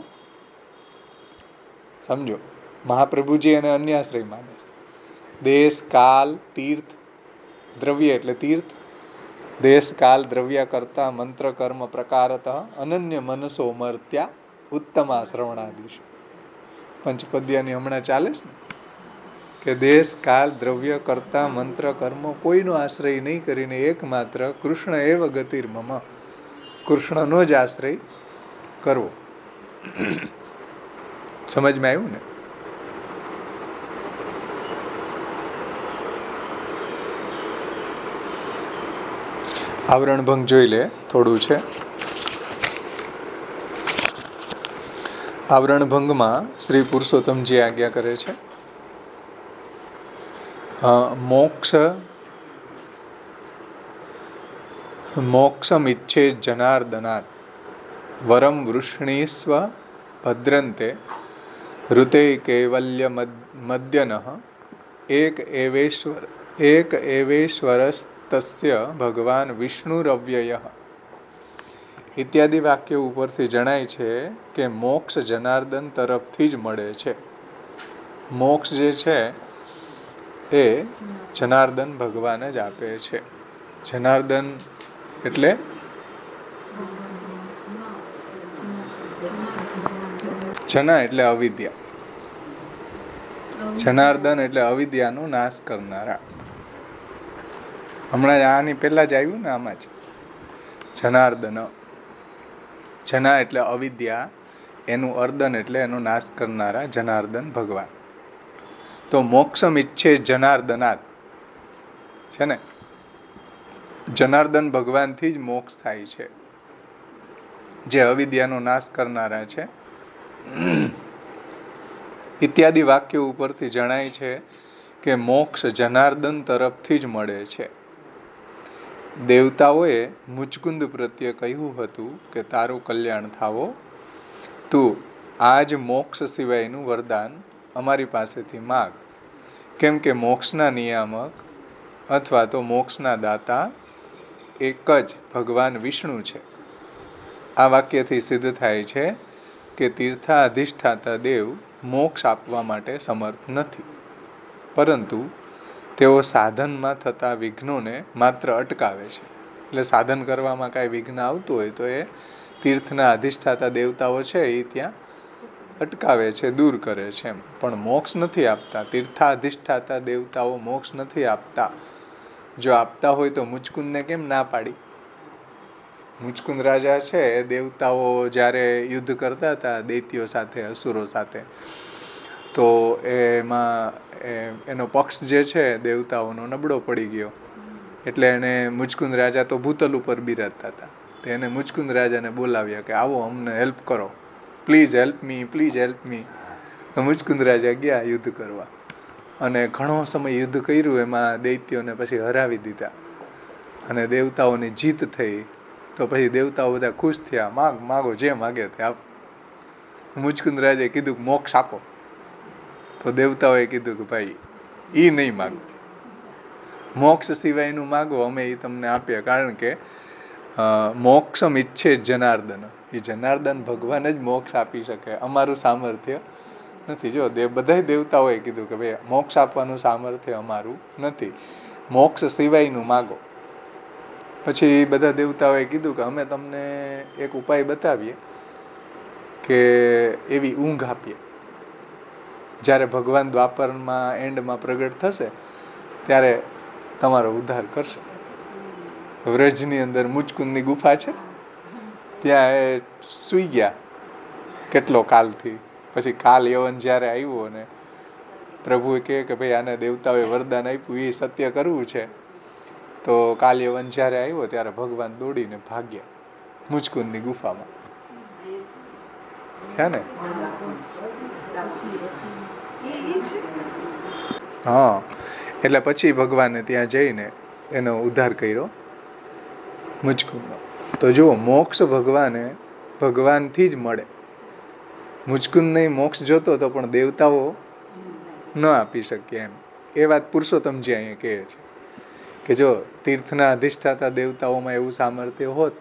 સમજો, મહાપ્રભુજી એને અન્ય આશ્રય માને છે. દેશ કાલ તીર્થ દ્રવ્ય એટલે તીર્થ. દેશ કાલ દ્રવ્ય કરતા મંત્ર કર્મ પ્રકારત અનન્ય મનસો મર્ત્યા ઉત્તમા શ્રવણાદિશ. પંચપદ્યાની હમણાં ચાલે છે ને કે દેશ કાલ દ્રવ્ય કરતા મંત્ર કર્મ કોઈનો આશ્રય નહીં કરીને એકમાત્ર કૃષ્ણ એવ ગતિર્મમ, કૃષ્ણનો જ આશ્રય કરવો. સમજમાં આવ્યું ને? આવરણ ભંગ જોઈ લે, થોડું છે. આવરણ ભંગમાં શ્રી પુરુષોત્તમજી આજ્ઞા કરે છે મોક્ષમ ઈચ્છે જનાર્દનાત વરમ વૃષ્ણીસ્વ ભદ્રંતે ઋતે કૈવલ્ય મદ્યનઃ એક એવેશ્વરસ્તસ્ય ભગવાન વિષ્ણુરવ્યય ઇત્યાદિ વાક્ય ઉપરથી જણાય છે કે મોક્ષ જનાર્દન તરફથી જ મળે છે. મોક્ષ જે છે એ જનાર્દન ભગવાન જ આપે છે. જનાર્દન એટલે જના એટલે અવિદ્યા, જનાર્દન એટલે અવિદ્યાનો નાશ કરનારા. હમણાં આની પહેલા જ આવ્યું ને, આમાં જ જનાર્દન. જના એટલે અવિદ્યા, એનું અર્દન એટલે એનો નાશ કરનારા જનાર્દન ભગવાન. તો મોક્ષમ ઈચ્છે જનાર્દનાથ છે ને, જનાર્દન ભગવાનથી જ મોક્ષ થાય છે, જે અવિદ્યાનો નાશ કરનારા છે. ઇત્યાદિ વાક્યો ઉપરથી જણાય છે કે મોક્ષ જનાર્દન તરફથી જ મળે છે. દેવતાઓએ મુચકુંદ પ્રત્યે કહ્યું હતું કે તારું કલ્યાણ થાવો, તું આજ મોક્ષ સિવાયનું વરદાન અમારી પાસેથી માગ, કેમ કે મોક્ષના નિયામક અથવા તો મોક્ષના દાતા એક જ ભગવાન વિષ્ણુ છે. આ વાક્યથી સિદ્ધ થાય છે કે તીર્થાધિષ્ઠાતા દેવ મોક્ષ આપવા માટે સમર્થ નથી, પરંતુ તેઓ સાધનમાં થતા વિઘ્નોને માત્ર અટકાવે છે. એટલે સાધન કરવામાં કાંઈ વિઘ્ન આવતું હોય તો એ તીર્થના અધિષ્ઠાતા દેવતાઓ છે એ ત્યાં અટકાવે છે, દૂર કરે છે એમ. પણ મોક્ષ નથી આપતા. તીર્થાધિષ્ઠાતા દેવતાઓ મોક્ષ નથી આપતા. જો આપતા હોય તો મુચકુંદને કેમ ના પાડી? મુચકુંદ રાજા છે એ દેવતાઓ જ્યારે યુદ્ધ કરતા હતા દૈત્યો સાથે, અસુરો સાથે, તો એમાં એનો પક્ષ જે છે દેવતાઓનો નબળો પડી ગયો. એટલે એને મુચકુંદ રાજા તો ભૂતલ ઉપર બિરાજતા હતા, તો એને મુચકુંદ રાજાને બોલાવ્યા કે આવો અમને હેલ્પ કરો, please help me, please help me. તો મુચકુંદ રાજા ગયા યુદ્ધ કરવા, અને ઘણો સમય યુદ્ધ કર્યું. એમાં દૈત્યોને પછી હરાવી દીધા અને દેવતાઓની જીત થઈ. તો પછી દેવતાઓ બધા ખુશ થયા, માગો જે માગે તે આપ. મુચકુંદ રાજાએ કીધું કે મોક્ષ આપો. તો દેવતાઓએ કીધું કે ભાઈ એ નહીં માગો, મોક્ષ સિવાયનું માગો, અમે એ તમને આપીએ. કારણ કે મોક્ષમ ઈચ્છે જનાર્દન, એ જનાર્દન ભગવાન જ મોક્ષ આપી શકે, અમારું સામર્થ્ય નથી. જો બધા દેવતાઓએ કીધું કે ભાઈ મોક્ષ આપવાનું સામર્થ્ય અમારું નથી, મોક્ષ સિવાયનું માગો. પછી બધા દેવતાઓએ કીધું કે અમે તમને એક ઉપાય બતાવીએ કે એવી ઊંઘ આપીએ, જ્યારે ભગવાન દ્વાપરમાં એન્ડમાં પ્રગટ થશે ત્યારે તમારો ઉદ્ધાર કરશે. વ્રજની અંદર મુચકુંદની ગુફા છે, ત્યાં એ સૂઈ ગયા કેટલો કાલથી. પછી કાલ યવન જ્યારે આવ્યો ને પ્રભુએ કહે કે ભાઈ આને દેવતાઓએ વરદાન આપ્યું એ સત્ય કરવું છે. તો કાલ યવન જ્યારે આવ્યો ત્યારે ભગવાન દોડીને ભાગ્યા મુચકુંદની ગુફામાં. હે ને? હા, એટલે પછી ભગવાને ત્યાં જઈને એનો ઉદ્ધાર કર્યો મુચકુંદનો. તો જુઓ, મોક્ષ ભગવાનથી જ મળે. મુચકુંદને મોક્ષ જોતો હતો પણ દેવતાઓ ન આપી શકે એમ. એ વાત પુરુષોત્તમજી અહીંયા કહે છે કે જો તીર્થના અધિષ્ઠાતા દેવતાઓમાં એવું સામર્થ્ય હોત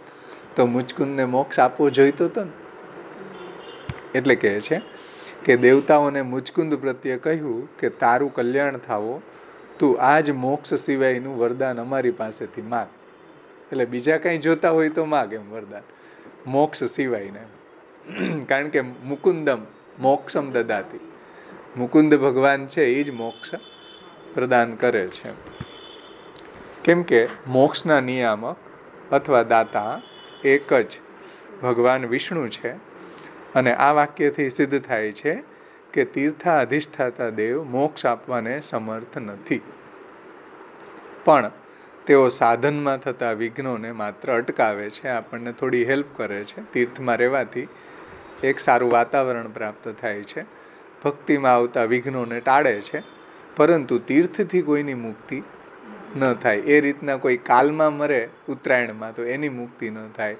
તો મુચકુંદને મોક્ષ આપવો જોઈતો હતો ને. એટલે કહે છે કે દેવતાઓને મુચકુંદ પ્રત્યે કહ્યું કે તારું કલ્યાણ થાવો, તું આજ મોક્ષ સિવાયનું વરદાન અમારી પાસેથી માગ. એટલે બીજા કંઈ જોતા હોય તો માગ એમ વરદાન, મોક્ષ સિવાયને. કારણ કે મુકુંદમ મોક્ષમ દદાતી, મુકુંદ ભગવાન છે એ જ મોક્ષ પ્રદાન કરે છે. કેમ કે મોક્ષના નિયામક અથવા દાતા એક જ ભગવાન વિષ્ણુ છે. અને આ વાક્યથી સિદ્ધ થાય છે કે તીર્થા અધિષ્ઠાતા દેવ મોક્ષ આપવાને સમર્થ નથી, પણ તેઓ સાધનમાં થતા વિઘ્નોને માત્ર અટકાવે છે, આપણને થોડી હેલ્પ કરે છે. તીર્થમાં રહેવાથી એક સારું વાતાવરણ પ્રાપ્ત થાય છે, ભક્તિમાં આવતા વિઘ્નોને ટાળે છે. પરંતુ તીર્થથી કોઈની મુક્તિ ન થાય. એ રીતના કોઈ કાલમાં મરે ઉત્તરાયણમાં તો એની મુક્તિ ન થાય,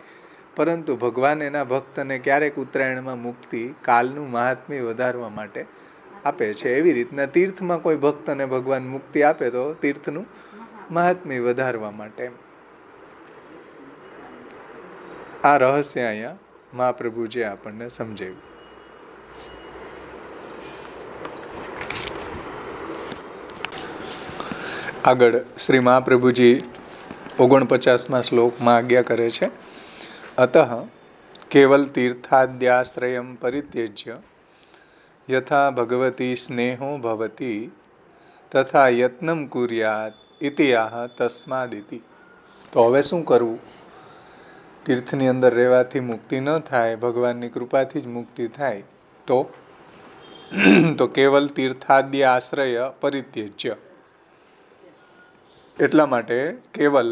પરંતુ ભગવાન એના ભક્તને ક્યારેક ઉત્તરાયણમાં મુક્તિ કાલનું મહાત્મ્ય વધારવા માટે આપે છે. એવી રીતના તીર્થમાં કોઈ ભક્તને ભગવાન મુક્તિ આપે તો તીર્થનું મહાત્મ્ય વધારવા માટે. આ રહસ્ય અહીંયા મહાપ્રભુજીએ આપણને સમજાવ્યું. આગળ શ્રી મહાપ્રભુજી 49મા શ્લોકમાં આજ્ઞા કરે છે, અતઃ કેવલ તીર્થાદ્યાશ્રયમ પરિત્યજ્ય યથા ભગવતી સ્નેહો ભવતી તથા યત્નમ કુર્યાત ઇતિ આહ તસ્માદિતિ. તો હવે શું કરવું? તીર્થની અંદર રહેવાથી મુક્તિ ન થાય, ભગવાનની કૃપાથી જ મુક્તિ થાય, તો કેવલ તીર્થાદ્ય આશ્રય પરિત્યજ્ય. એટલા માટે કેવલ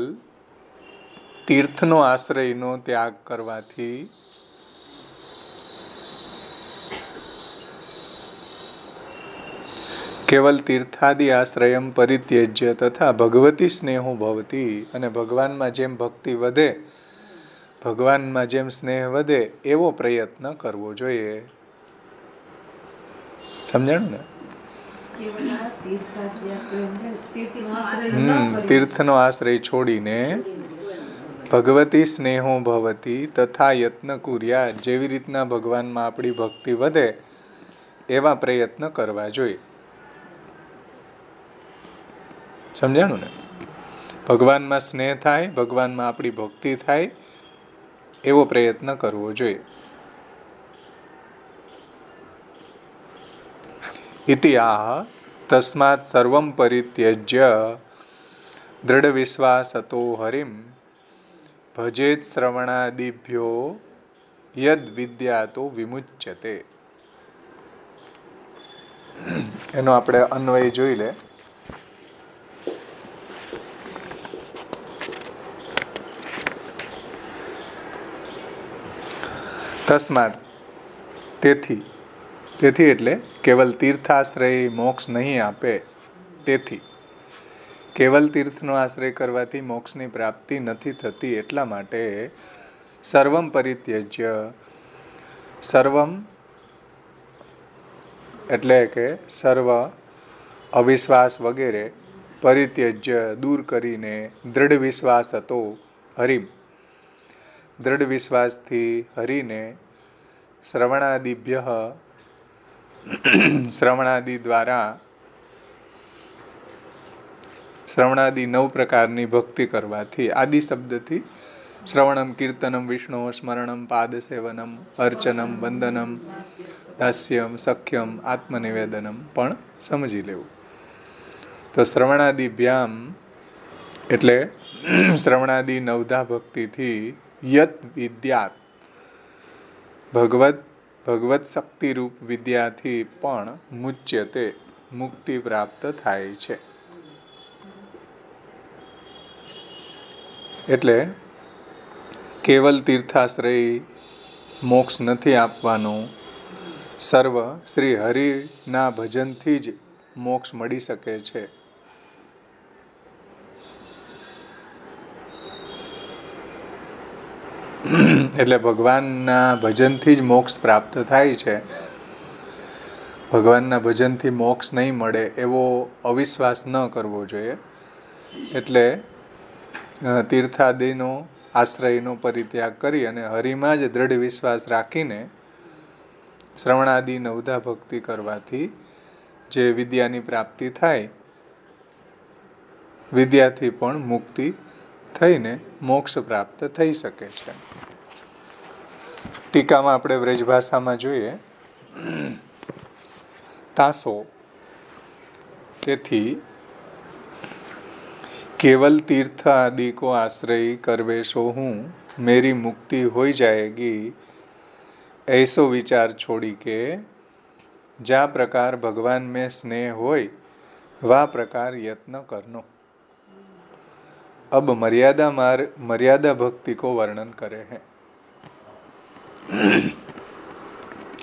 તીર્થનો આશ્રયનો ત્યાગ કરવાથી કેવલ તીર્થાદિ આશ્રયમ પરિત્યજ્ય તથા ભગવતી સ્નેહો ભવતી, અને ભગવાનમાં જેમ ભક્તિ વધે, ભગવાનમાં જેમ સ્નેહ વધે એવો પ્રયત્ન કરવો જોઈએ. સમજાણું ને? તીર્થનો આશ્રય છોડીને ભગવતી સ્નેહો ભવતી તથા યત્ન કુર્યા, જેવી રીતના ભગવાનમાં આપણી ભક્તિ વધે એવા પ્રયત્ન કરવા જોઈએ. સમજાણું ને? ભગવાનમાં સ્નેહ થાય, ભગવાનમાં આપણી ભક્તિ થાય એવો પ્રયત્ન કરવો જોઈએ. ઇતિ આહ તસ્માત સર્વં પરિત્યજ્ય દૃઢ વિશ્વાસતો હરિમ ભજેત શ્રવણાદિભ્યો યદ વિદ્યાતો વિમુચ્યતે. એનો આપણે અન્વય જોઈ લે. તસ્માત તેથી, તેથી એટલે કેવલ તીર્થાશ્રય મોક્ષ નહીં આપે. તેથી કેવલ તીર્થનો આશ્રય કરવાથી મોક્ષની પ્રાપ્તિ નથી થતી. એટલા માટે સર્વમ પરિત્યજ્ય, સર્વમ એટલે કે સર્વ અવિશ્વાસ વગેરે પરિત્યજ્ય દૂર કરીને દૃઢ વિશ્વાસ હતો હરિમ, દૃઢ વિશ્વાસથી હરિને શ્રવણાદિભ્ય, શ્રવણાદિ દ્વારા, શ્રવણાદિ 9 પ્રકારની ભક્તિ કરવાથી, આદિ શબ્દથી શ્રવણમ, કીર્તનમ, વિષ્ણુ સ્મરણમ, પાદસેવનમ, અર્ચનમ, વંદનમ, દાસ્યમ, સખ્યમ, આત્મનિવેદનમ પણ સમજી લેવું. તો શ્રવણાદિભ્યામ એટલે શ્રવણાદિ 9ધા ભક્તિથી યત વિદ્યાત, ભગવત શક્તિરૂપ વિદ્યાથી પણ મુચ્યતે મુક્તિ પ્રાપ્ત થાય છે. એટલે કેવલ તીર્થાશ્રય મોક્ષ નથી આપવાનો, સર્વ શ્રી હરિના ભજનથી જ મોક્ષ મળી શકે છે. એટલે ભગવાનના ભજનથી જ મોક્ષ પ્રાપ્ત થાય છે. ભગવાનના ભજનથી મોક્ષ નહીં મળે એવો અવિશ્વાસ ન કરવો જોઈએ. એટલે તીર્થાદિનો આશ્રયનો પરિત્યાગ કરી અને હરિમાં જ દૃઢ વિશ્વાસ રાખીને શ્રવણાદિ 9ધા ભક્તિ કરવાથી જે વિદ્યાની પ્રાપ્તિ થાય, વિદ્યાથી પણ મુક્તિ થઈને મોક્ષ પ્રાપ્ત થઈ શકે છે. ટીકામાં આપણે વ્રજભાષામાં જોઈએ. તાસો તેથી केवल तीर्थ आदि को आश्रय करवे सो हूँ मेरी मुक्ति हो जाएगी, ऐसो विचार छोड़ी के जा प्रकार भगवान में स्नेह होय वा प्रकार यत्न करनो. अब मर्यादा भक्ति को वर्णन करे हैं.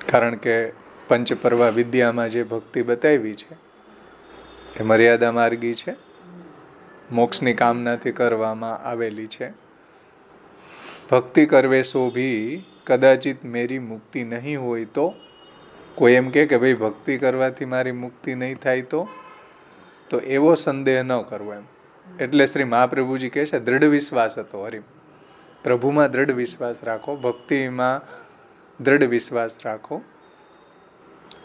કારણ કે પંચપર્વા વિદ્યામાં જે ભક્તિ બતાવી છે એ મર્યાદા માર્ગી છે, મોક્ષની કામનાથી કરવામાં આવેલી છે. ભક્તિ કરવે સો ભી કદાચિત મેરી મુક્તિ નહીં હોય તો, કોઈ એમ કે ભાઈ ભક્તિ કરવાથી મારી મુક્તિ નહીં થાય તો એવો સંદેહ ન કરવો એમ. એટલે શ્રી મહાપ્રભુજી કહે છે દૃઢ વિશ્વાસ હતો હરિમ, પ્રભુમાં દૃઢ વિશ્વાસ રાખો, ભક્તિમાં दृढ़ विश्वास राखो.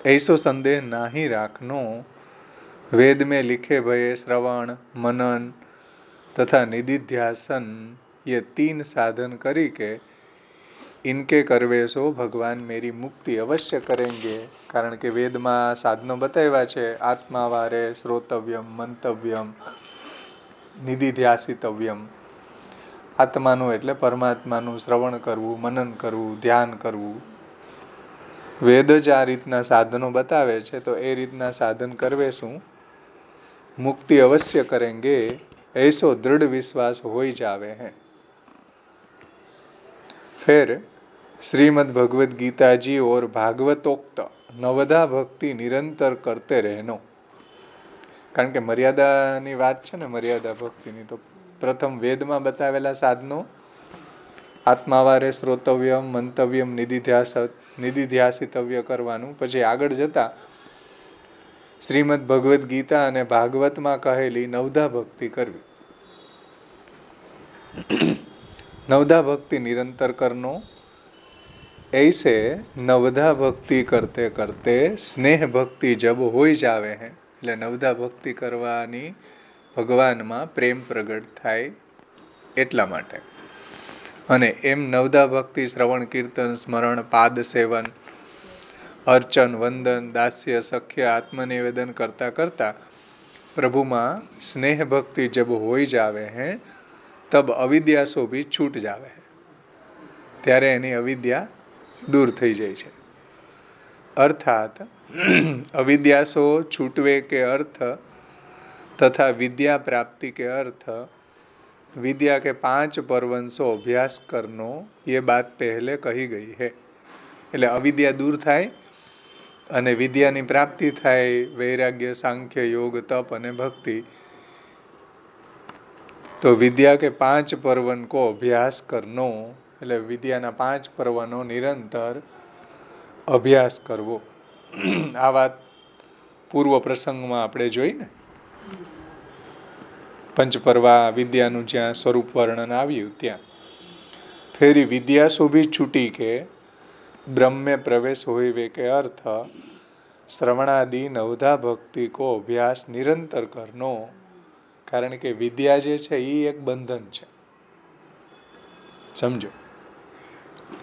ऐसो संदेह नाही राखनो, वेद में लिखे भये श्रवण, मनन तथा निधिध्यासन ये 3 साधन करी के इनके करवे सो भगवान मेरी मुक्ति अवश्य करेंगे. कारण के वेद में साधनों बताव्या छे, आत्मावारे श्रोतव्यम, मंतव्यम, निधिध्यासितव्यम. આત્માનું એટલે પરમાત્માનું શ્રવણ કરવું, મનન કરવું, ધ્યાન કરવું. વેદ જ આ રીતના સાધનો બતાવે છે, તો એ રીતના સાધન કરવે શું? મુક્તિ અવશ્ય કરેંગે ऐसो दृढ़ विश्वास हो ही जावे हैं। फिर श्रीमद् भगवद गीता जी और भागवतोक्त नवधा भक्ति निरंतर करते रहनो. કારણ કે મર્યાદાની વાત છે ને, મર્યાદા ભક્તિની, તો પ્રથમ વેદમાં બતાવેલા સાધનો આત્માવારે શ્રોતવ્યમ, મંતવ્યમ, નિધિધ્યાસિતવ્ય કરવાનું. પછી આગળ જતા શ્રીમદ્ ભગવદ્ ગીતા અને ભાગવતમાં કહેલી નવધા ભક્તિ કરવી. नवधा भक्ति निरंतर करनो, ऐसे नवधा भक्ति करते करते स्नेह भक्ति जब हो जावे हैं, એટલે નવધા ભક્તિ કરવાની ભગવાનમાં પ્રેમ પ્રગટ થાય એટલા માટે. અને એમ નવધા ભક્તિ શ્રવણ, કીર્તન, સ્મરણ, પાદ સેવન, અર્ચન, વંદન, દાસ્ય, સખ્ય, આત્મનિવેદન કરતા કરતા પ્રભુમાં સ્નેહ ભક્તિ જબ હોઈ જાવે હે તબ અવિદ્યા સો ભી છૂટ જાવે હે, ત્યારે એની અવિદ્યા દૂર થઈ જાય છે. અર્થાત અવિદ્યા સો છૂટવે કે અર્થ તથા વિદ્યા પ્રાપ્તિ કે અર્થ विद्या के 5 परवंशो अभ्यास करनो, ये बात पहले कही गई है. એટલે અવિદ્યા દૂર થાય અને વિદ્યાની પ્રાપ્તિ થાય, વૈરાગ્ય, સાંખ્ય, યોગ, તપ અને ભક્તિ. તો વિદ્યા કે 5 पर्वन को अभ्यास करनो, એટલે વિદ્યાના 5 पर्वનો નિરંતર અભ્યાસ કરવો. આ વાત પૂર્વ પ્રસંગમાં આપણે જોઈ ને, પંચપર્વા વિદ્યાનું જ્યાં સ્વરૂપ વર્ણન આવ્યું ત્યાં. ફેરી વિદ્યા શોભી છૂટી કે બ્રહ્મે પ્રવેશ હોઈવે કે અર્થ શ્રવણાદિ નવધા ભક્તિ કો અભ્યાસ નિરંતર કરનો. કારણ કે વિદ્યા જે છે એ એક બંધન છે, સમજો.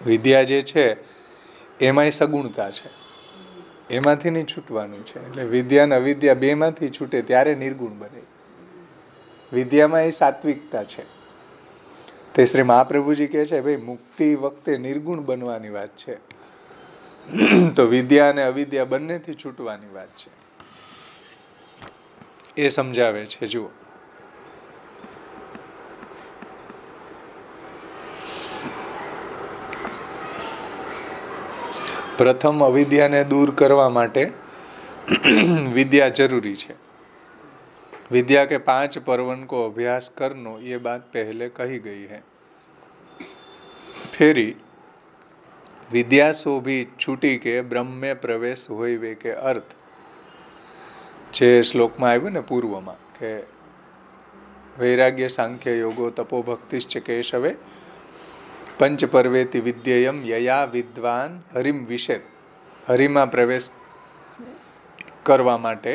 વિદ્યા જે છે એમાંય સગુણતા છે, એમાંથી નહીં છૂટવાનું છે. એટલે વિદ્યા અને અવિદ્યા બેમાંથી છૂટે ત્યારે નિર્ગુણ બને. વિદ્યામાં એ સાત્વિકતા છે. તે શ્રી મહાપ્રભુજી કહે છે, ભાઈ મુક્તિ વખતે નિર્ગુણ બનવાની વાત છે, તો વિદ્યા અને અવિદ્યા બંનેથી છૂટવાની વાત છે. એ સમજાવે છે. જુઓ, પ્રથમ અવિદ્યાને દૂર કરવા માટે વિદ્યા જરૂરી છે. विद्या के 5 पर्वन को अभ्यास करनो, ये बात पहले कही गई है. फेरी विद्या सो भी छूटी के ब्रह्म में प्रवेश होइवे के अर्थ, જે શ્લોકમાં આવ્યું ને પૂર્વમાં કે વૈરાગ્ય, સાંખ્ય, યોગો, તપો, ભક્તિશ્ચ કેશવે પંચ પર્વેતિ વિદ્યેયમ યયા વિદ્વાન હરિમ વિષેદ. હરિમાં પ્રવેશ કરવા માટે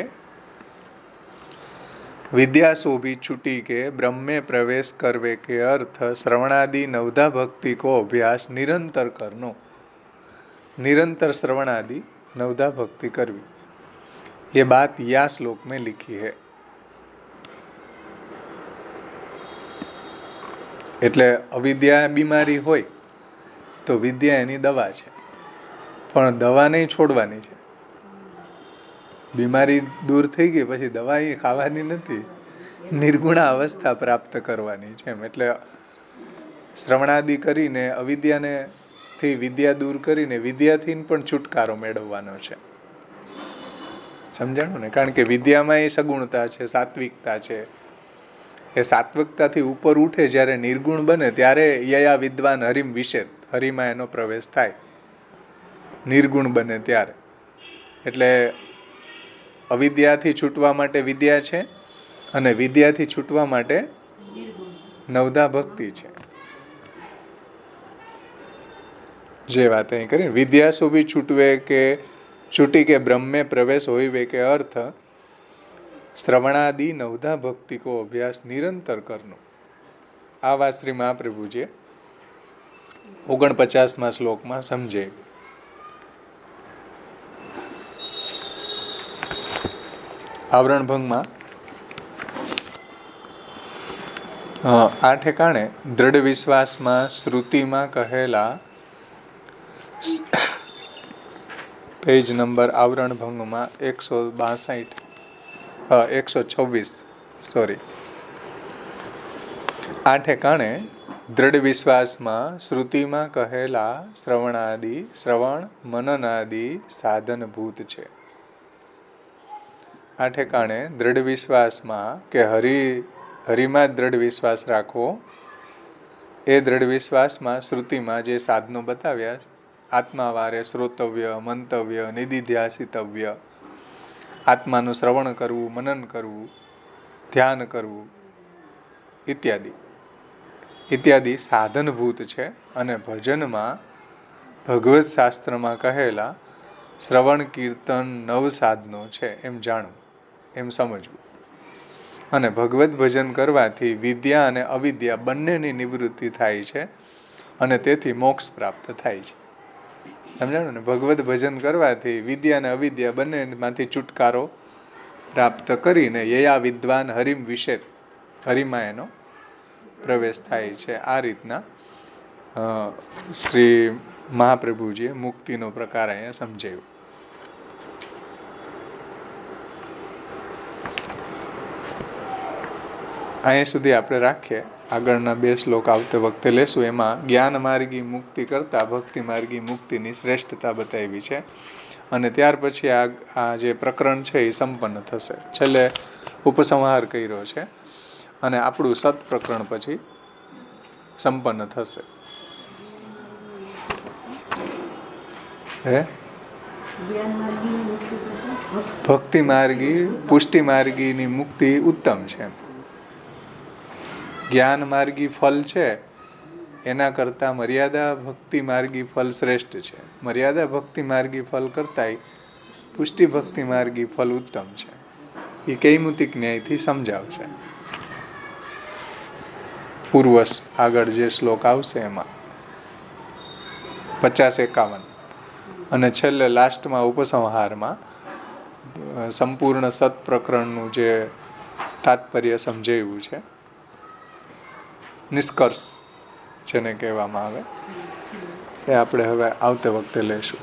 विद्या सो भी छूटी के ब्रह्म में प्रवेश करवे के अर्थ श्रवणादि नवधा भक्ति को अभ्यास निरंतर करनो. निरंतर श्रवणादि नवधा भक्ति करवी, ये बात या श्लोक में लिखी है. એટલે અવિદ્યા બીમારી હોય તો વિદ્યા એની દવા છે, પણ દવા નહીં છોડવાની છે. બીમારી દૂર થઈ ગઈ પછી દવા એ ખાવાની નથી, નિર્ગુણા અવસ્થા પ્રાપ્ત કરવાની છે. એટલે શ્રવણાદિ કરીને અવિદ્યાને થી વિદ્યા દૂર કરીને વિદ્યાથી પણ છુટકારો મેળવવાનો છે. સમજાણું ને? કારણ કે વિદ્યામાં એ સગુણતા છે, સાત્વિકતા છે. એ સાત્વિકતાથી ઉપર ઉઠે જ્યારે નિર્ગુણ બને ત્યારે યયા વિદ્વાન હરિમ વિષેદ, હરિમાં એનો પ્રવેશ થાય, નિર્ગુણ બને ત્યારે. એટલે અવિદ્યાથી છૂટવા માટે વિદ્યા છે અને વિદ્યાથી છૂટવા માટે નવધા ભક્તિ છે. જે વાત અહીં કરી, વિદ્યા સો ભી છૂટવે કે છૂટી કે બ્રહ્મે પ્રવેશ હોઈવે કે અર્થ શ્રવણાદિ નવધા ભક્તિ કો અભ્યાસ નિરંતર કરનો. આ વાત શ્રી મહાપ્રભુજીએ 49મા શ્લોકમાં સમજાવી. આવરણ ભંગમાં આ ઠેકાણે દૃઢ વિશ્વાસમાં શ્રુતિમાં કહેલા પેજ નંબર આવરણ ભંગમાં 126 સોરી. આ ઠેકાણે દૃઢ વિશ્વાસમાં શ્રુતિમાં કહેલા શ્રવણ મનનાદિ સાધનભૂત છે. આ ઠેકાણે દૃઢ વિશ્વાસમાં કે હરિમાં જ દૃઢ વિશ્વાસ રાખવો, એ દૃઢ વિશ્વાસમાં શ્રુતિમાં જે સાધનો બતાવ્યા, આત્માવારે શ્રોતવ્ય, મંતવ્ય, નિધિધ્યાસિતવ્ય, આત્માનું શ્રવણ કરવું, મનન કરવું, ધ્યાન કરવું ઇત્યાદિ સાધનભૂત છે. અને ભજનમાં ભગવત શાસ્ત્રમાં કહેલા શ્રવણ કીર્તન 9 સાધનો છે એમ જાણવું, એમ સમજવું. અને ભગવત ભજન કરવાથી વિદ્યા અને અવિદ્યા બંનેની નિવૃત્તિ થાય છે અને તેથી મોક્ષ પ્રાપ્ત થાય છે. સમજાણું ને? ભગવત ભજન કરવાથી વિદ્યા અને અવિદ્યા બંનેમાંથી છુટકારો પ્રાપ્ત કરીને યયા વિદ્વાન હરિમ વિષેદ, હરિમાં એનો પ્રવેશ થાય છે. આ રીતના શ્રી મહાપ્રભુજીએ મુક્તિનો પ્રકાર અહીંયા સમજાવ્યો. અહીંયા સુધી આપણે રાખીએ. આગળના 2 શ્લોક આવતે વખતે લેશું. એમાં જ્ઞાન માર્ગી મુક્તિ કરતાં ભક્તિ માર્ગી મુક્તિની શ્રેષ્ઠતા બતાવી છે. અને ત્યાર પછી આ જે પ્રકરણ છે એ સંપન્ન થશે. છેલ્લે ઉપસંહાર કર્યો છે અને આપણું સત પ્રકરણ પછી સંપન્ન થશે. ભક્તિ માર્ગી પુષ્ટિ માર્ગીની મુક્તિ ઉત્તમ છે. જ્ઞાન માર્ગી ફલ છે એના કરતાં મર્યાદા ભક્તિ માર્ગી ફલ શ્રેષ્ઠ છે. મર્યાદા ભક્તિ માર્ગી ફલ કરતાંય પુષ્ટિ ભક્તિ માર્ગી ફલ ઉત્તમ છે. એ કૈમુતિક ન્યાયથી સમજાવશે. પૂર્વ આગળ જે શ્લોક આવશે એમાં 50-51 અને છેલ્લે લાસ્ટમાં ઉપસંહારમાં સંપૂર્ણ સત પ્રકરણનું જે તાત્પર્ય સમજાવ્યું છે, નિષ્કર્ષ જેને કહેવામાં આવે, એ આપણે હવે આવતે વખતે લઈશું.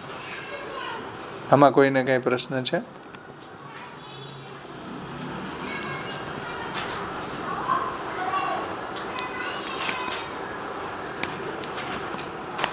આમાં કોઈને કંઈ પ્રશ્ન છે?